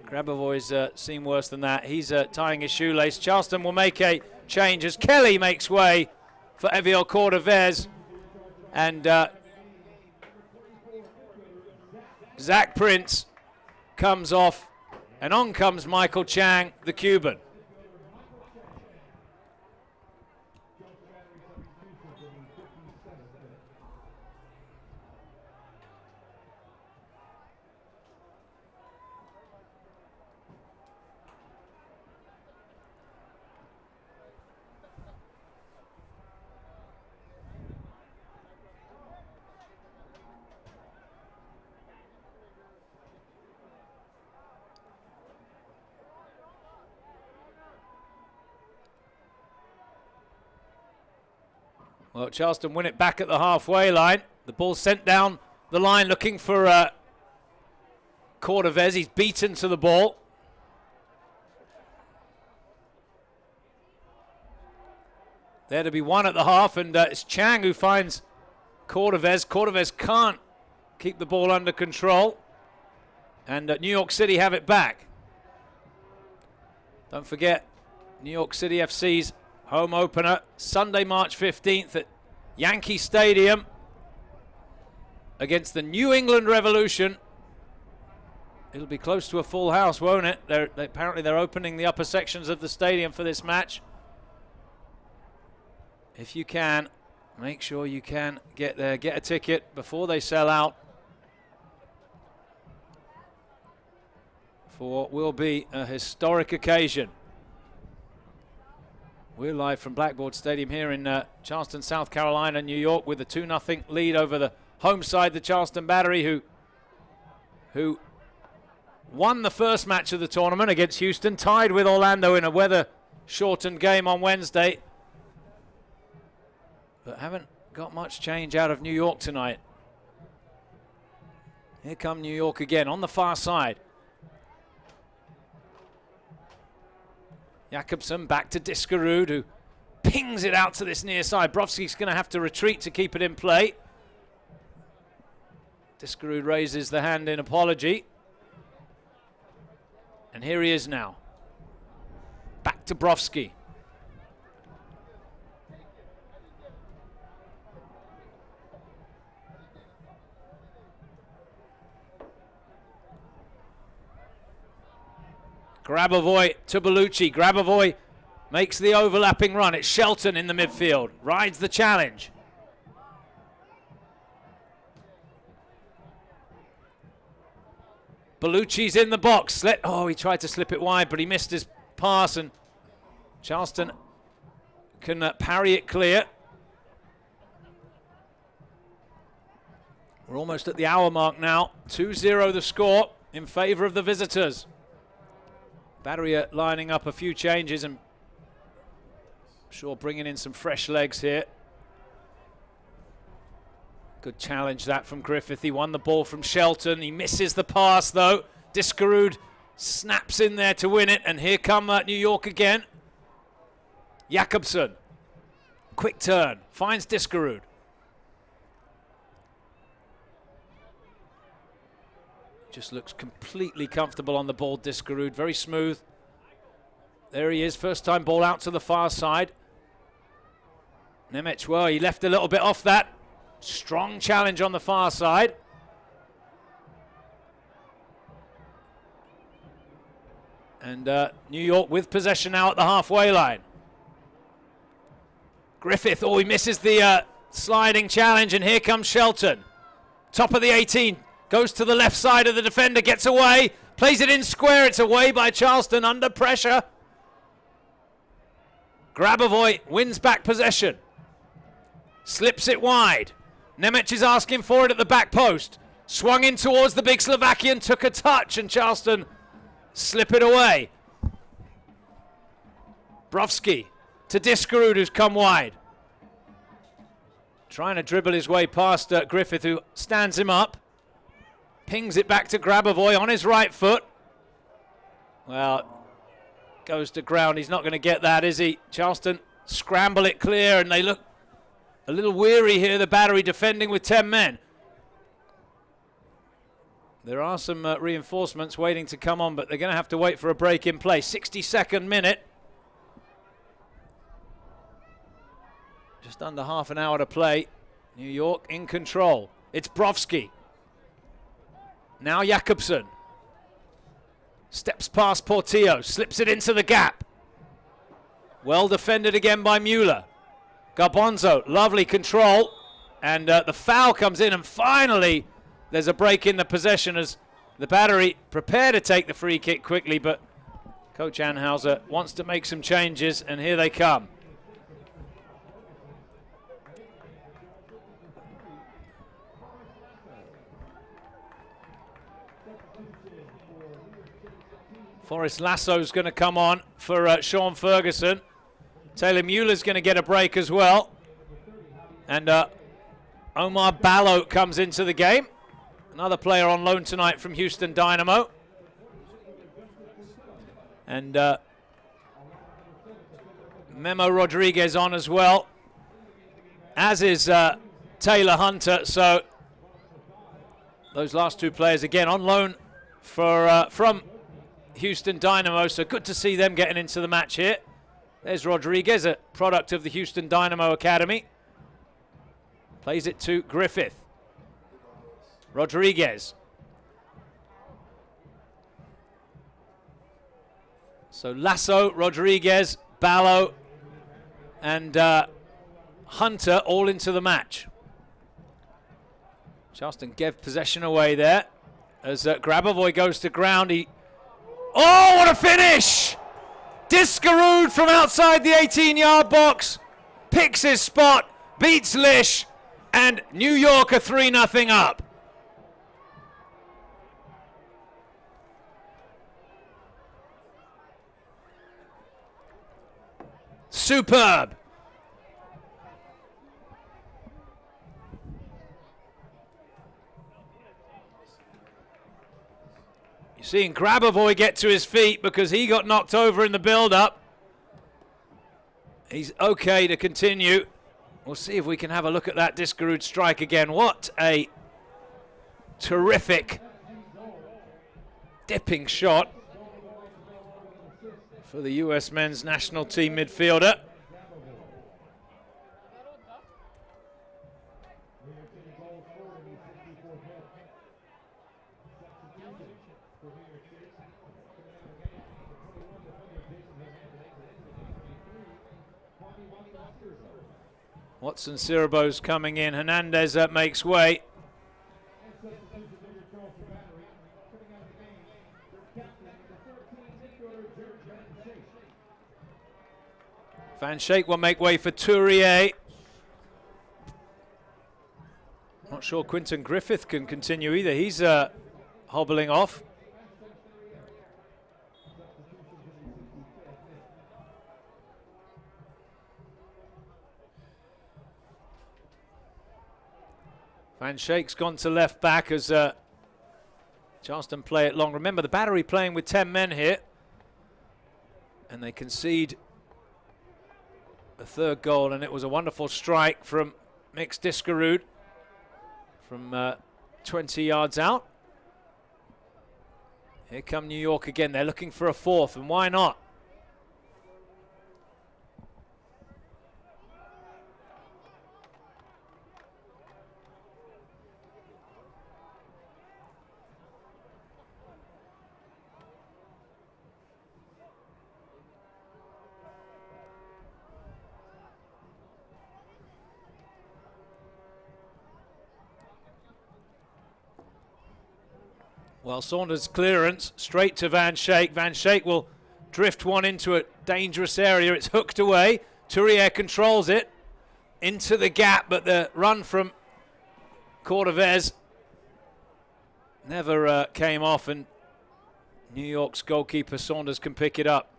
Grabovoy's seen worse than that. He's tying his shoelace. Charleston will make a change as Kelly makes way for Eviel Cordovez. And Zach Prince comes off, and on comes Michael Chang, the Cuban. Well, Charleston win it back at the halfway line. The ball sent down the line looking for Cordovez. He's beaten to the ball. There to be one at the half, and it's Chang who finds Cordovez. Cordovez can't keep the ball under control. And New York City have it back. Don't forget, New York City FC's home opener, Sunday, March 15th at Yankee Stadium against the New England Revolution. It'll be close to a full house, won't it? Apparently they're opening the upper sections of the stadium for this match. If you can, make sure you can get there, get a ticket before they sell out for what will be a historic occasion. We're live from Blackboard Stadium here in Charleston, South Carolina, New York, with a 2-0 lead over the home side, the Charleston Battery, who won the first match of the tournament against Houston, tied with Orlando in a weather-shortened game on Wednesday, but haven't got much change out of New York tonight. Here come New York again on the far side. Jakobsen back to Diskerud, who pings it out to this near side. Brovski's going to have to retreat to keep it in play. Diskerud raises the hand in apology. And here he is now. Back to Brovski. Grabovoy to Bellucci. Grabovoy makes the overlapping run. It's Shelton in the midfield. Rides the challenge. Bellucci's in the box. He tried to slip it wide, but he missed his pass, and Charleston can parry it clear. We're almost at the hour mark now. 2-0 the score in favor of the visitors. Battery are lining up a few changes and sure bringing in some fresh legs here. Good challenge that from Griffith. He won the ball from Shelton. He misses the pass though. Diskerud snaps in there to win it, and here come New York again. Jakobsen, quick turn, finds Diskerud. Just looks completely comfortable on the ball, Diskerud, very smooth. There he is, first time ball out to the far side. Nemec, well, he left a little bit off that. Strong challenge on the far side. And New York with possession now at the halfway line. Griffith, he misses the sliding challenge, and here comes Shelton. Top of the 18. Goes to the left side of the defender, gets away, plays it in square. It's away by Charleston under pressure. Grabovoy wins back possession. Slips it wide. Nemec is asking for it at the back post. Swung in towards the big Slovakian, took a touch, and Charleston slip it away. Brovski to Diskerud, who's come wide. Trying to dribble his way past Griffith, who stands him up. Pings it back to Grabovoy on his right foot. Well, goes to ground. He's not going to get that, is he? Charleston scramble it clear, and they look a little weary here, the Battery defending with 10 men. There are some reinforcements waiting to come on, but they're going to have to wait for a break in play. 62nd minute. Just under half an hour to play. New York in control. It's Brovsky. Now Jakobsen. Steps past Portillo, slips it into the gap. Well defended again by Mueller. Garbanzo, lovely control. And the foul comes in, and finally there's a break in the possession as the Battery prepare to take the free kick quickly, but Coach Anhauser wants to make some changes, and here they come. Forrest Lasso's going to come on for Sean Ferguson. Taylor Mueller's going to get a break as well. And Omar Ballo comes into the game. Another player on loan tonight from Houston Dynamo. And Memo Rodriguez on as well, as is Taylor Hunter. So those last two players again on loan for from Houston Dynamo, so good to see them getting into the match here. There's Rodriguez, a product of the Houston Dynamo Academy. Plays it to Griffith. Rodriguez. So Lasso, Rodriguez, Ballo, and Hunter all into the match. Charleston gave possession away there as Grabavoy goes to ground. Oh, what a finish! Diskerud from outside the 18-yard box. Picks his spot, beats Lish, and New York are 3-0 up. Superb. You're seeing Grabavoy get to his feet because he got knocked over in the build-up. He's okay to continue. We'll see if we can have a look at that Diskerud strike again. What a terrific dipping shot for the US men's national team midfielder. Watson Sirabo's coming in. Hernandez makes way. Van Schaik will make way for Tourier. Not sure Quinton Griffith can continue either. He's hobbling off. Van Schaik's gone to left back as Charleston play it long. Remember, the Battery playing with 10 men here. And they concede a third goal, and it was a wonderful strike from Mix Diskerud from 20 yards out. Here come New York again. They're looking for a fourth, and why not? Well, Saunders' clearance straight to Van Schaik. Van Schaik will drift one into a dangerous area. It's hooked away. Tourier controls it into the gap, but the run from Cordovez never came off, and New York's goalkeeper Saunders can pick it up.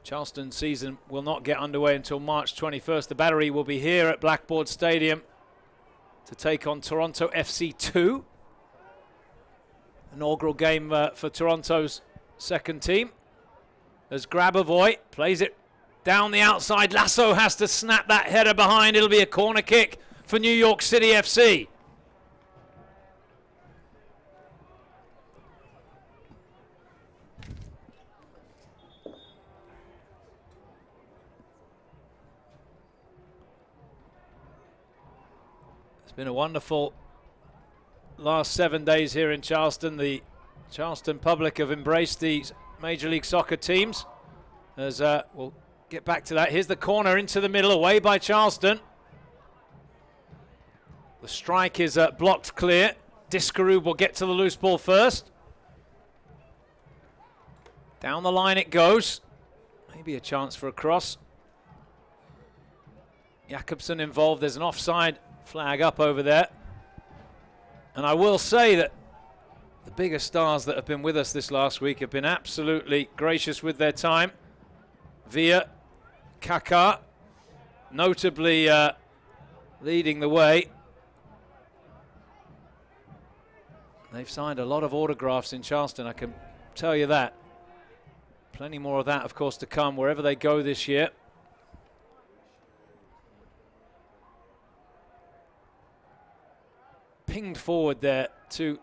Charleston season will not get underway until March 21st. The Battery will be here at Blackboard Stadium to take on Toronto FC 2. Inaugural game for Toronto's second team. As Grabavoy plays it down the outside. Lasso has to snap that header behind. It'll be a corner kick for New York City FC. It's been a wonderful last 7 days here in Charleston. The Charleston public have embraced these Major League Soccer teams. As we'll get back to that. Here's the corner into the middle, away by Charleston. The strike is blocked clear. Diskaroob will get to the loose ball first. Down the line it goes. Maybe a chance for a cross. Jakobsen involved. There's an offside flag up over there. And I will say that the bigger stars that have been with us this last week have been absolutely gracious with their time. Villa, Kaká, notably leading the way. They've signed a lot of autographs in Charleston, I can tell you that. Plenty more of that, of course, to come wherever they go this year. Pinged forward there to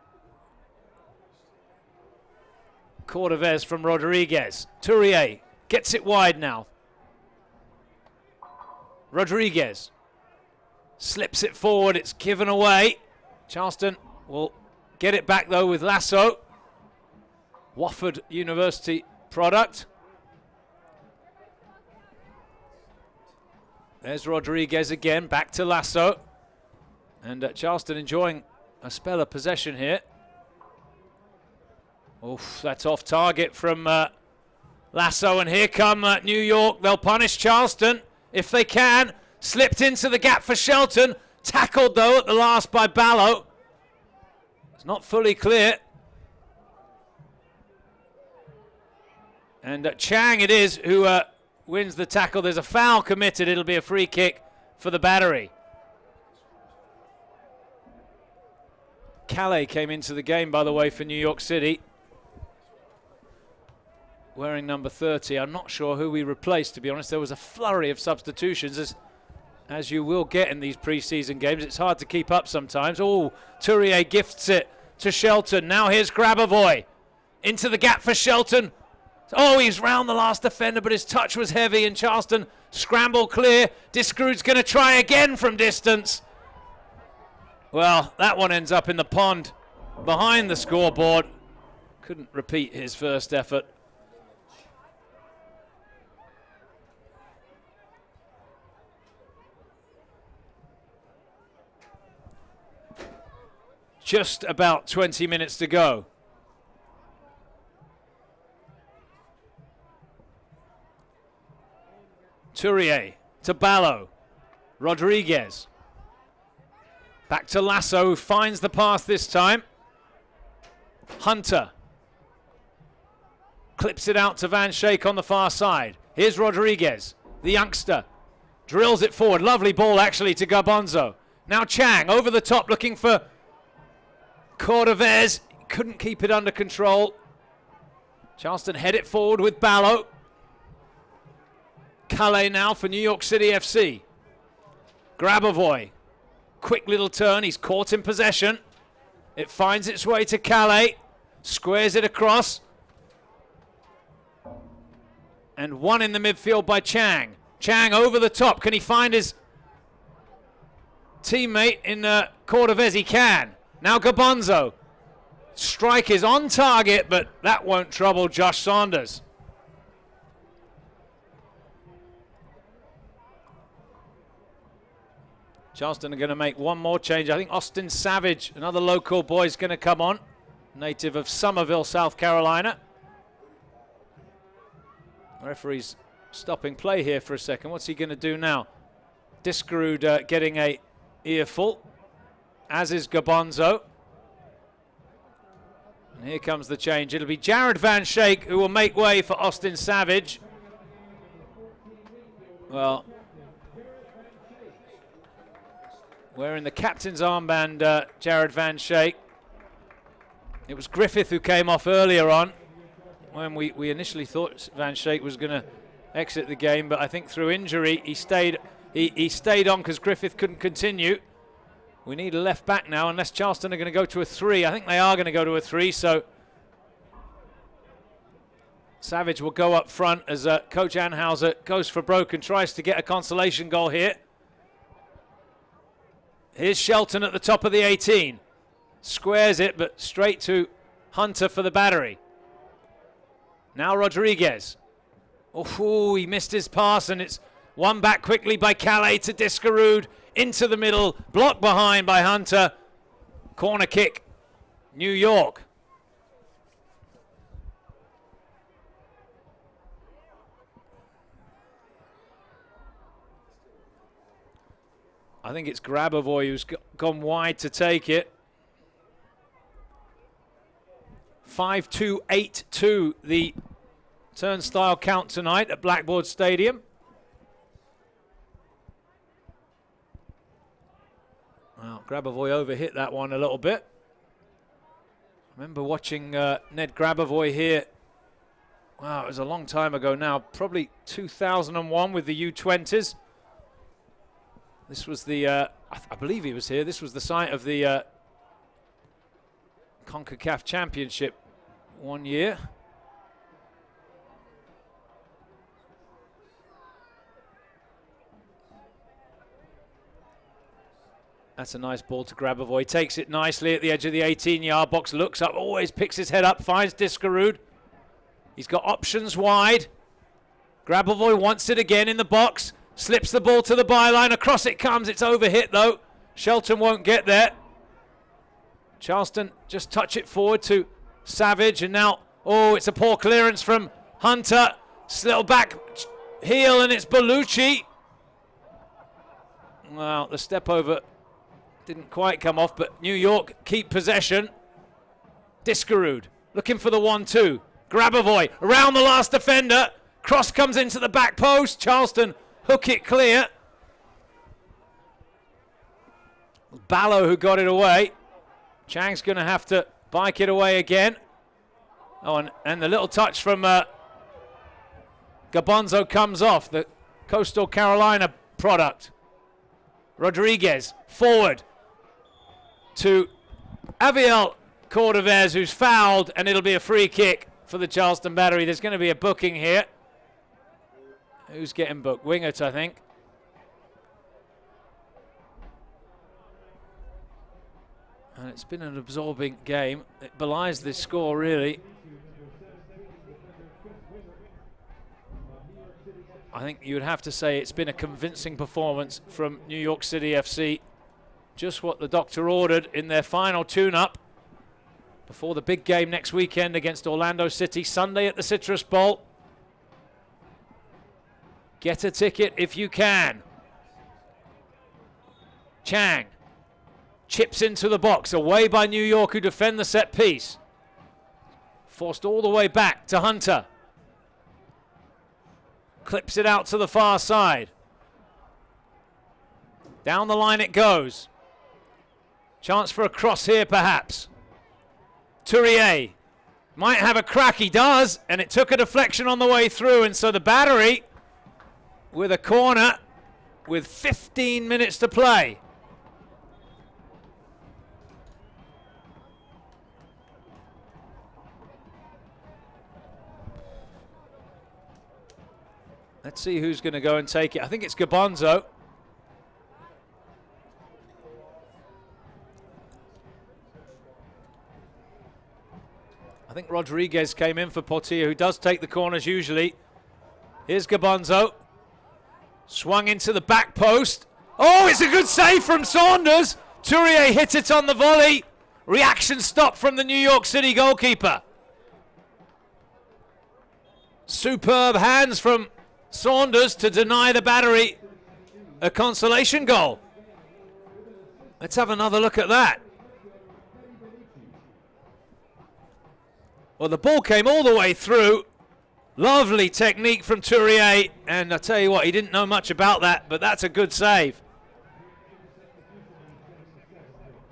Cordovez from Rodriguez. Tourbeau gets it wide now. Rodriguez slips it forward. It's given away. Charleston will get it back though with Lasso. Wofford University product. There's Rodriguez again. Back to Lasso. And Charleston enjoying a spell of possession here. Oof, that's off target from Lasso, and here come New York. They'll punish Charleston if they can. Slipped into the gap for Shelton. Tackled though at the last by Ballo. It's not fully clear. And Chang it is who wins the tackle. There's a foul committed. It'll be a free kick for the Battery. Calais came into the game, by the way, for New York City, wearing number 30. I'm not sure who we replaced, to be honest. There was a flurry of substitutions, as you will get in these preseason games. It's hard to keep up sometimes. Oh, Tourbeau gifts it to Shelton. Now here's Grabavoy. Into the gap for Shelton. Oh, he's round the last defender, but his touch was heavy, and Charleston scramble clear. Diskaroo's going to try again from distance. Well, that one ends up in the pond behind the scoreboard. Couldn't repeat his first effort. Just about 20 minutes to go. Tourbeau to Ballo. Rodriguez. Back to Lasso, who finds the pass this time. Hunter. Clips it out to Van Schaik on the far side. Here's Rodriguez, the youngster. Drills it forward. Lovely ball, actually, to Garbanzo. Now Chang over the top looking for Cordovez. Couldn't keep it under control. Charleston head it forward with Ballo. Calais now for New York City FC. Grabavoy. Quick little turn. He's caught in possession. It finds its way to Calais. Squares it across. And one in the midfield by Chang. Chang over the top. Can he find his teammate in Cordovez? He can. Now Garbanzo. Strike is on target, but that won't trouble Josh Saunders. Charleston are going to make one more change. I think Austin Savage, another local boy, is going to come on. Native of Somerville, South Carolina. Referee's stopping play here for a second. What's he going to do now? Diskaroob getting a earful, as is Garbanzo. And here comes the change. It'll be Jared Van Schaik who will make way for Austin Savage. Well, wearing the captain's armband, Jared Van Schaik. It was Griffith who came off earlier on when we initially thought Van Schaik was going to exit the game, but I think through injury he stayed on because Griffith couldn't continue. We need a left back now, unless Charleston are going to go to a 3. I think they are going to go to a 3, so Savage will go up front as Coach Anhauser goes for broke and tries to get a consolation goal here. Here's Shelton at the top of the 18. Squares it, but straight to Hunter for the battery. Now Rodriguez. Oh, he missed his pass, and it's won back quickly by Calais to Diskerud. Into the middle, blocked behind by Hunter. Corner kick, New York. I think it's Grabavoy who's gone wide to take it. 5-2-8-2, the turnstile count tonight at Blackboard Stadium. Well, Grabavoy overhit that one a little bit. I remember watching Ned Grabavoy here. Wow, it was a long time ago now, probably 2001 with the U20s. This was the, I believe he was here, this was the site of the CONCACAF Championship one year. That's a nice ball to Grabavoy. Takes it nicely at the edge of the 18-yard box. Looks up, always picks his head up, finds Diskerud. He's got options wide. Grabavoy wants it again in the box. Slips the ball to the byline. Across it comes. It's overhit, though. Shelton won't get there. Charleston just touch it forward to Savage. And now, oh, it's a poor clearance from Hunter. Little back heel, and it's Bellucci. Well, the step over didn't quite come off, but New York keep possession. Diskerud looking for the 1-2. Grabavoy around the last defender. Cross comes into the back post. Charleston hook it clear. Ballo who got it away. Chang's going to have to bike it away again. Oh, and the little touch from Gabonzo comes off, the Coastal Carolina product. Rodriguez forward to Aviel Cordovez, who's fouled, and it'll be a free kick for the Charleston Battery. There's going to be a booking here. Who's getting booked? Wingert, I think. And it's been an absorbing game. It belies this score, really. I think you would have to say it's been a convincing performance from New York City FC. Just what the doctor ordered in their final tune-up before the big game next weekend against Orlando City, Sunday at the Citrus Bowl. Get a ticket if you can. Chang chips into the box, away by New York, who defend the set piece. Forced all the way back to Hunter. Clips it out to the far side. Down the line it goes. Chance for a cross here, perhaps. Tourbeau might have a crack. He does, and it took a deflection on the way through, and so the Battery with a corner with 15 minutes to play. Let's see who's going to go and take it. I think it's Gabonzo. I think Rodriguez came in for Portilla, who does take the corners usually. Here's Gabonzo. Swung into the back post. Oh, it's a good save from Saunders. Tourbeau hit it on the volley. Reaction stop from the New York City goalkeeper. Superb hands from Saunders to deny the Battery a consolation goal. Let's have another look at that. Well, the ball came all the way through. Lovely technique from Tourbeau, and I tell you what, he didn't know much about that, but that's a good save.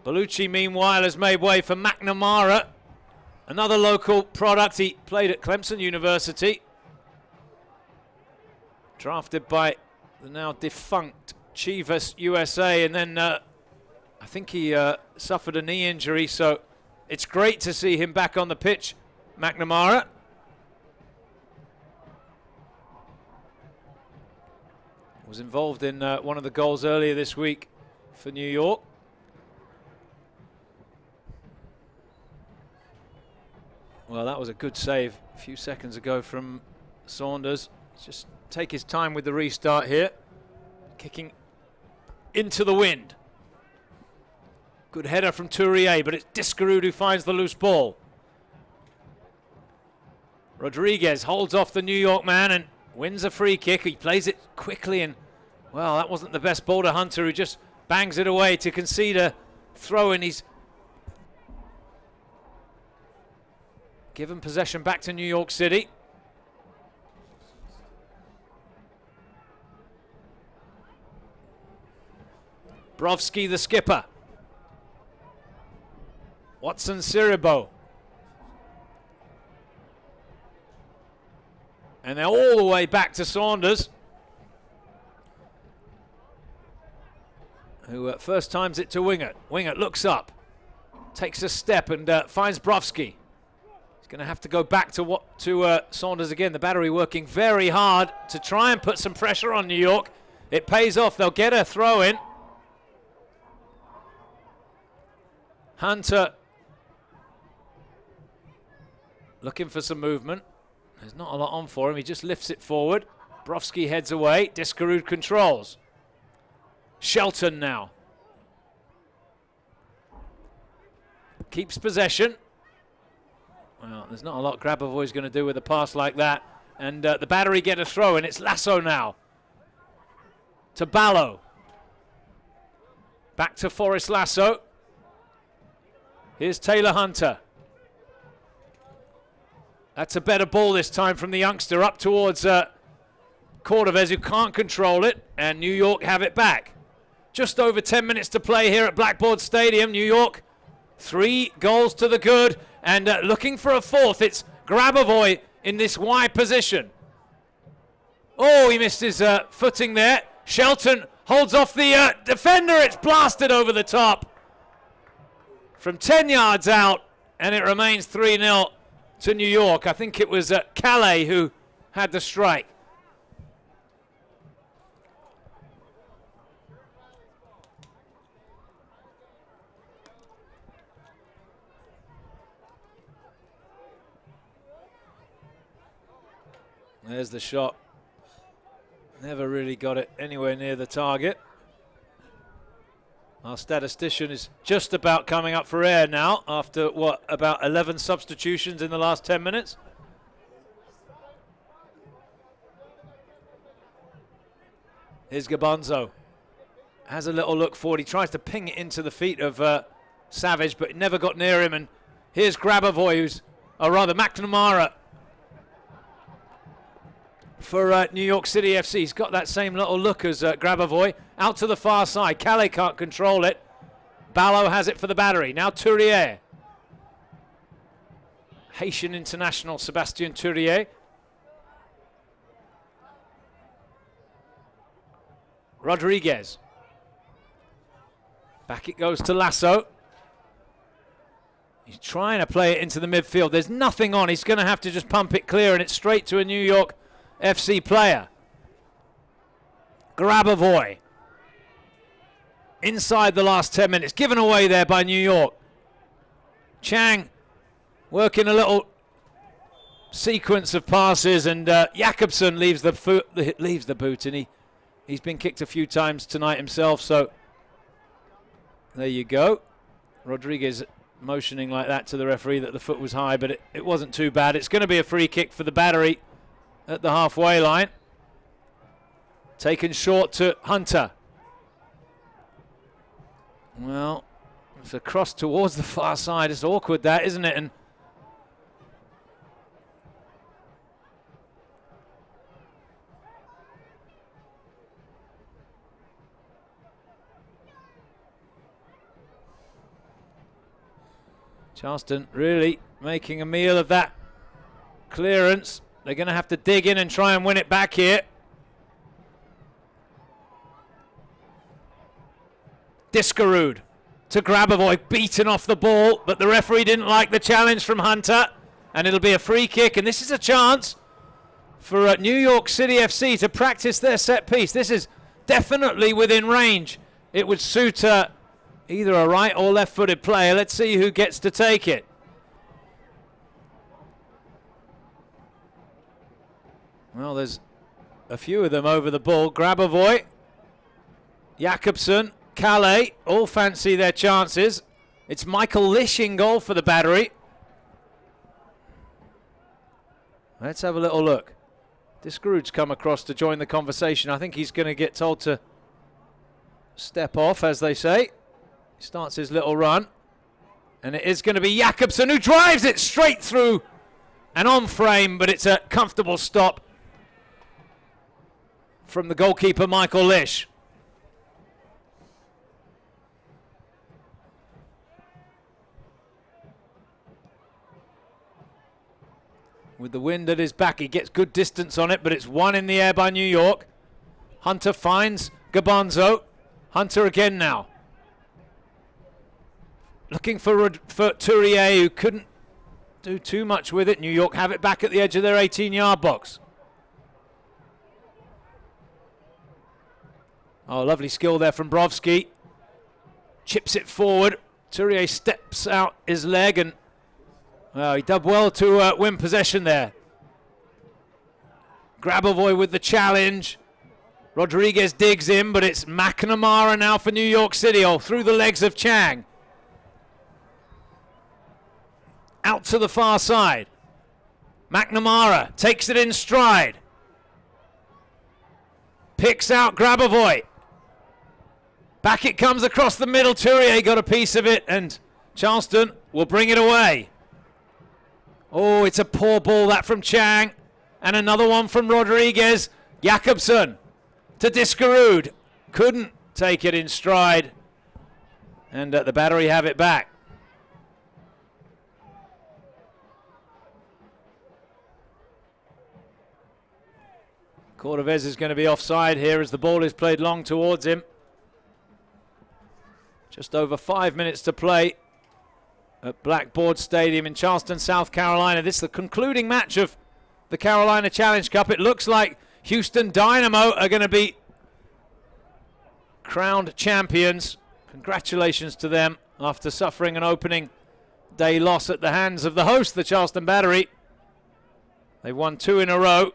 Bellucci, meanwhile, has made way for McNamara. Another local product. He played at Clemson University. Drafted by the now defunct Chivas USA, and then I think he suffered a knee injury, so it's great to see him back on the pitch, McNamara. Was involved in one of the goals earlier this week for New York. Well, that was a good save a few seconds ago from Saunders. Just take his time with the restart here. Kicking into the wind. Good header from Tourbeau, but it's Diskerud who finds the loose ball. Rodriguez holds off the New York man and wins a free kick. He plays it quickly, and, well, that wasn't the best ball to Hunter, who just bangs it away to concede a throw in. He's given possession back to New York City. Brovsky, the skipper. Watson Tourbeau. And they're all the way back to Saunders, who first times it to Wingert. Wingert looks up, takes a step and finds Brovsky. He's going to have to go back to Saunders again. The battery working very hard to try and put some pressure on New York. It pays off. They'll get a throw in. Hunter looking for some movement. There's not a lot on for him. He just lifts it forward. Brovsky heads away. Diskerud controls. Shelton now keeps possession. Well, there's not a lot Grabavoy's going to do with a pass like that. And the battery get a throw, and it's Lasso now. To Ballo. Back to Forrest Lasso. Here's Taylor Hunter. That's a better ball this time from the youngster up towards Cordovez, who can't control it, and New York have it back. Just over 10 minutes to play here at Blackboard Stadium. New York, 3 goals to the good, and looking for a fourth. It's Grabavoy in this wide position. Oh, he missed his footing there. Shelton holds off the defender. It's blasted over the top from 10 yards out, and it remains 3-0 to New York. I think it was Calais who had the strike. There's the shot. Never really got it anywhere near the target. Our statistician is just about coming up for air now after, what, about 11 substitutions in the last 10 minutes? Here's Gabonzo. Has a little look forward. He tries to ping it into the feet of Savage, but it never got near him. And here's Grabavoy, who's, or rather McNamara, for New York City FC. He's got that same little look as Grabavoy. Out to the far side. Calais can't control it. Ballo has it for the battery. Now Tourbeau. Haitian international Sebastien Tourbeau. Rodriguez. Back it goes to Lasso. He's trying to play it into the midfield. There's nothing on. He's going to have to just pump it clear, and it's straight to a New York FC player. Grabavoy. Inside the last 10 minutes. Given away there by New York. Chang working a little sequence of passes, and Jakobsen leaves the boot, and he's been kicked a few times tonight himself, so there you go. Rodriguez motioning like that to the referee that the foot was high, but it wasn't too bad. It's going to be a free kick for the battery at the halfway line. Taken short to Hunter. Well, it's a cross towards the far side. It's awkward, that, isn't it? And Charleston really making a meal of that clearance. They're going to have to dig in and try and win it back here. Diskerud to Grabavoy, beaten off the ball, but the referee didn't like the challenge from Hunter, and it'll be a free kick, and this is a chance for New York City FC to practice their set piece. This is definitely within range. It would suit either a right or left-footed player. Let's see who gets to take it. Well, there's a few of them over the ball. Grabavoy, Jakobsen, Calais, all fancy their chances. It's Michael Lish in goal for the Battery. Let's have a little look. Diskerud's come across to join the conversation. I think he's going to get told to step off, as they say. He starts his little run. And it is going to be Jakobsen who drives it straight through and on frame, but it's a comfortable stop from the goalkeeper, Michael Lish. With the wind at his back, he gets good distance on it, but it's one in the air by New York. Hunter finds Gabanzo. Hunter again now. Looking for Tourbeau, who couldn't do too much with it. New York have it back at the edge of their 18-yard box. Oh, lovely skill there from Brovsky. Chips it forward. Tourbeau steps out his leg, and he did well to win possession there. Grabavoy with the challenge. Rodriguez digs in, but it's McNamara now for New York City. Oh, through the legs of Chang. Out to the far side. McNamara takes it in stride. Picks out Grabavoy. Back it comes across the middle. Tourbeau got a piece of it, and Charleston will bring it away. Oh, it's a poor ball that from Chang. And another one from Rodriguez. Jakobsen to Diskerud. Couldn't take it in stride. And the Battery have it back. Cordovez is going to be offside here as the ball is played long towards him. Just over 5 minutes to play at Blackboard Stadium in Charleston, South Carolina. This is the concluding match of the Carolina Challenge Cup. It looks like Houston Dynamo are going to be crowned champions. Congratulations to them after suffering an opening day loss at the hands of the host, the Charleston Battery. They won 2 in a row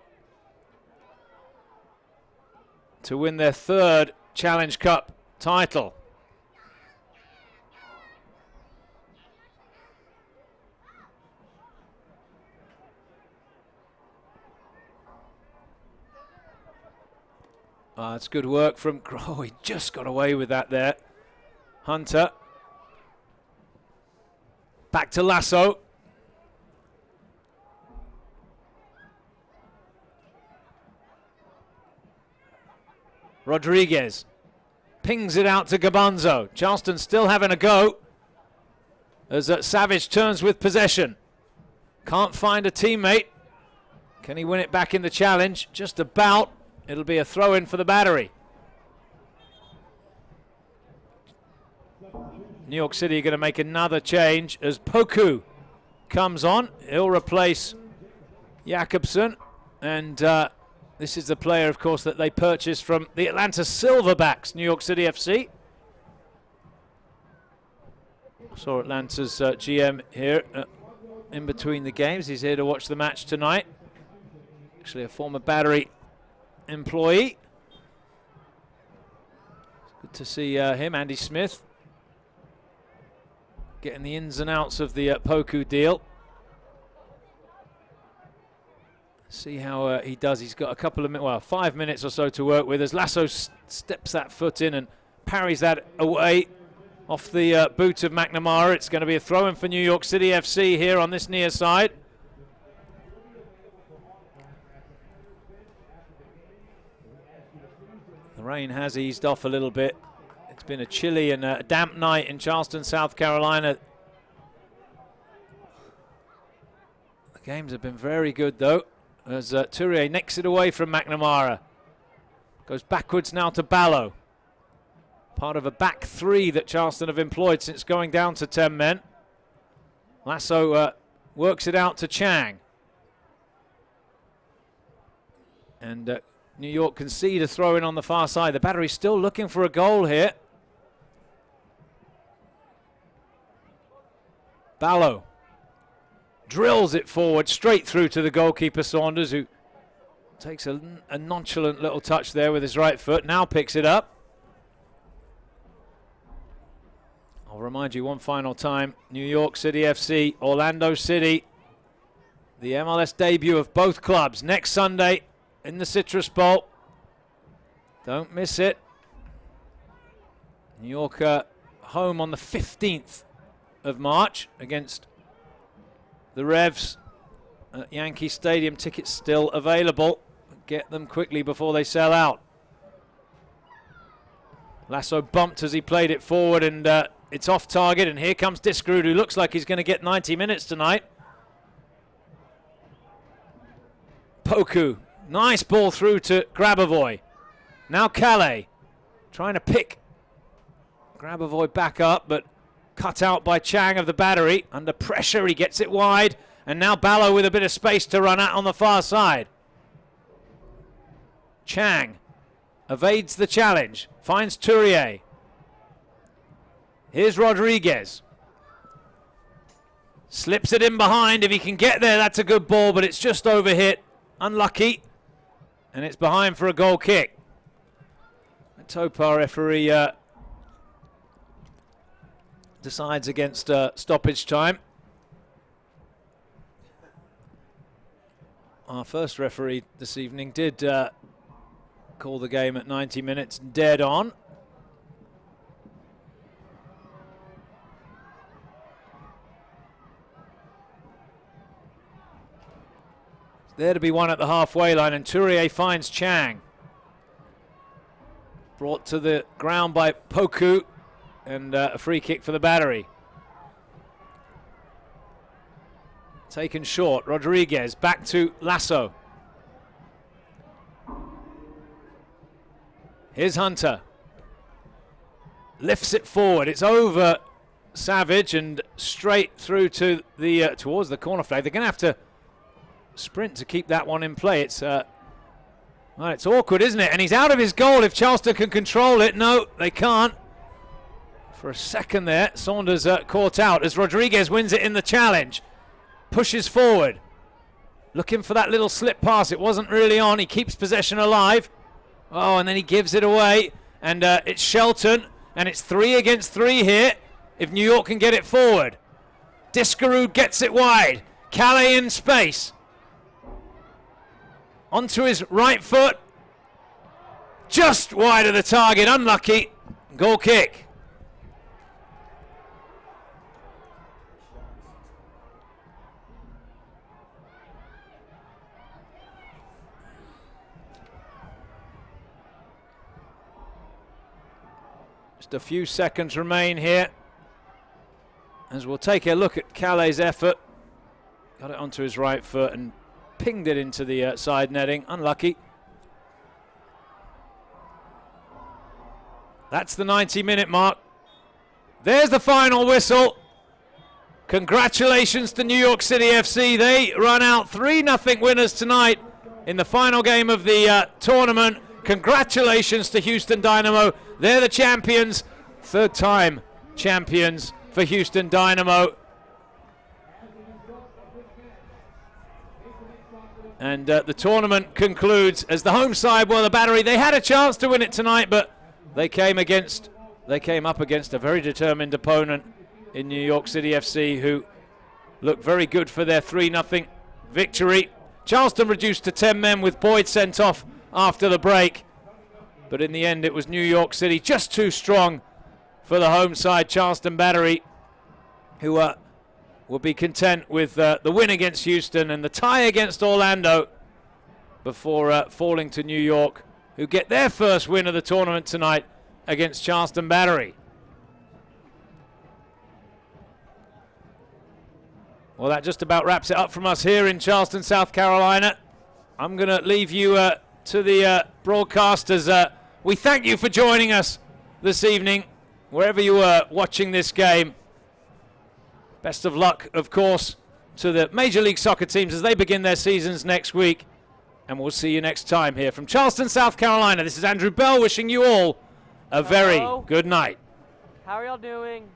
to win their 3rd Challenge Cup title. It's good work from... Oh, he just got away with that there. Hunter. Back to Lasso. Rodriguez pings it out to Gabanzo. Charleston still having a go as Savage turns with possession. Can't find a teammate. Can he win it back in the challenge? Just about. It'll be a throw-in for the Battery. New York City are going to make another change as Poku comes on. He'll replace Jakobsen. And this is the player, of course, that they purchased from the Atlanta Silverbacks, New York City FC. Saw Atlanta's GM here in between the games. He's here to watch the match tonight. Actually a former Battery employee. Good to see him, Andy Smith, getting the ins and outs of the Poku deal. See how he does. He's got a couple of 5 minutes or so to work with as Lasso steps that foot in and parries that away off the boot of McNamara. It's going to be a throw-in for New York City FC here on this near side. The rain has eased off a little bit. It's been a chilly and damp night in Charleston, South Carolina. The games have been very good, though, as Tourbeau nicks it away from McNamara. Goes backwards now to Ballo. Part of a back three that Charleston have employed since going down to 10 men. Lasso works it out to Chang. And New York concede a throw in on the far side. The Battery's still looking for a goal here. Ballo drills it forward straight through to the goalkeeper Saunders, who takes a nonchalant little touch there with his right foot. Now picks it up. I'll remind you one final time, New York City FC, Orlando City. The MLS debut of both clubs next Sunday in the Citrus Bowl. Don't miss it. New York home on the 15th of March against the Revs at Yankee Stadium. Tickets still available. Get them quickly before they sell out. Lasso bumped as he played it forward, and it's off target, and here comes Diskerud, who looks like he's going to get 90 minutes tonight. Poku, nice ball through to Grabavoy. Now Calais trying to pick Grabavoy back up, but cut out by Chang of the Battery. Under pressure, he gets it wide, and now Ballo with a bit of space to run at on the far side. Chang evades the challenge, finds Tourbeau. Here's Rodriguez. Slips it in behind. If he can get there, that's a good ball, but it's just overhit. Unlucky. And it's behind for a goal kick. The Tourbeau referee decides against stoppage time. Our first referee this evening did call the game at 90 minutes dead on. There to be one at the halfway line, and Tourbeau finds Chang. Brought to the ground by Poku, and a free kick for the Battery. Taken short, Rodriguez back to Lasso. Here's Hunter. Lifts it forward, it's over Savage and straight through to the towards the corner flag. They're going to have to sprint to keep that one in play. It's well, it's awkward, isn't it? And he's out of his goal if Charleston can control it. No, they can't. For a second there, Saunders caught out as Rodriguez wins it in the challenge. Pushes forward. Looking for that little slip pass. It wasn't really on. He keeps possession alive. Oh, and then he gives it away. And it's Shelton. And it's 3 against 3 here if New York can get it forward. Diskerud gets it wide. Calais in space. Onto his right foot. Just wide of the target. Unlucky. Goal kick. Just a few seconds remain here as we'll take a look at Calais' effort. Got it onto his right foot and pinged it into the side netting. Unlucky. That's the 90-minute mark. There's the final whistle. Congratulations to New York City FC. They run out 3-0 winners tonight in the final game of the tournament. Congratulations to Houston Dynamo. They're the champions. Third time champions for Houston Dynamo. And the tournament concludes as the home side were the Battery. They had a chance to win it tonight, but they came up against a very determined opponent in New York City FC, who looked very good for their 3-0 victory. Charleston reduced to 10 men with Boyd sent off after the break. But in the end, it was New York City just too strong for the home side, Charleston Battery, who will be content with the win against Houston and the tie against Orlando before falling to New York, who get their first win of the tournament tonight against Charleston Battery. Well, that just about wraps it up from us here in Charleston, South Carolina. I'm going to leave you to the broadcasters. We thank you for joining us this evening, wherever you were watching this game. Best of luck, of course, to the Major League Soccer teams as they begin their seasons next week. And we'll see you next time here from Charleston, South Carolina. This is Andrew Bell wishing you all a very good night. How are y'all doing?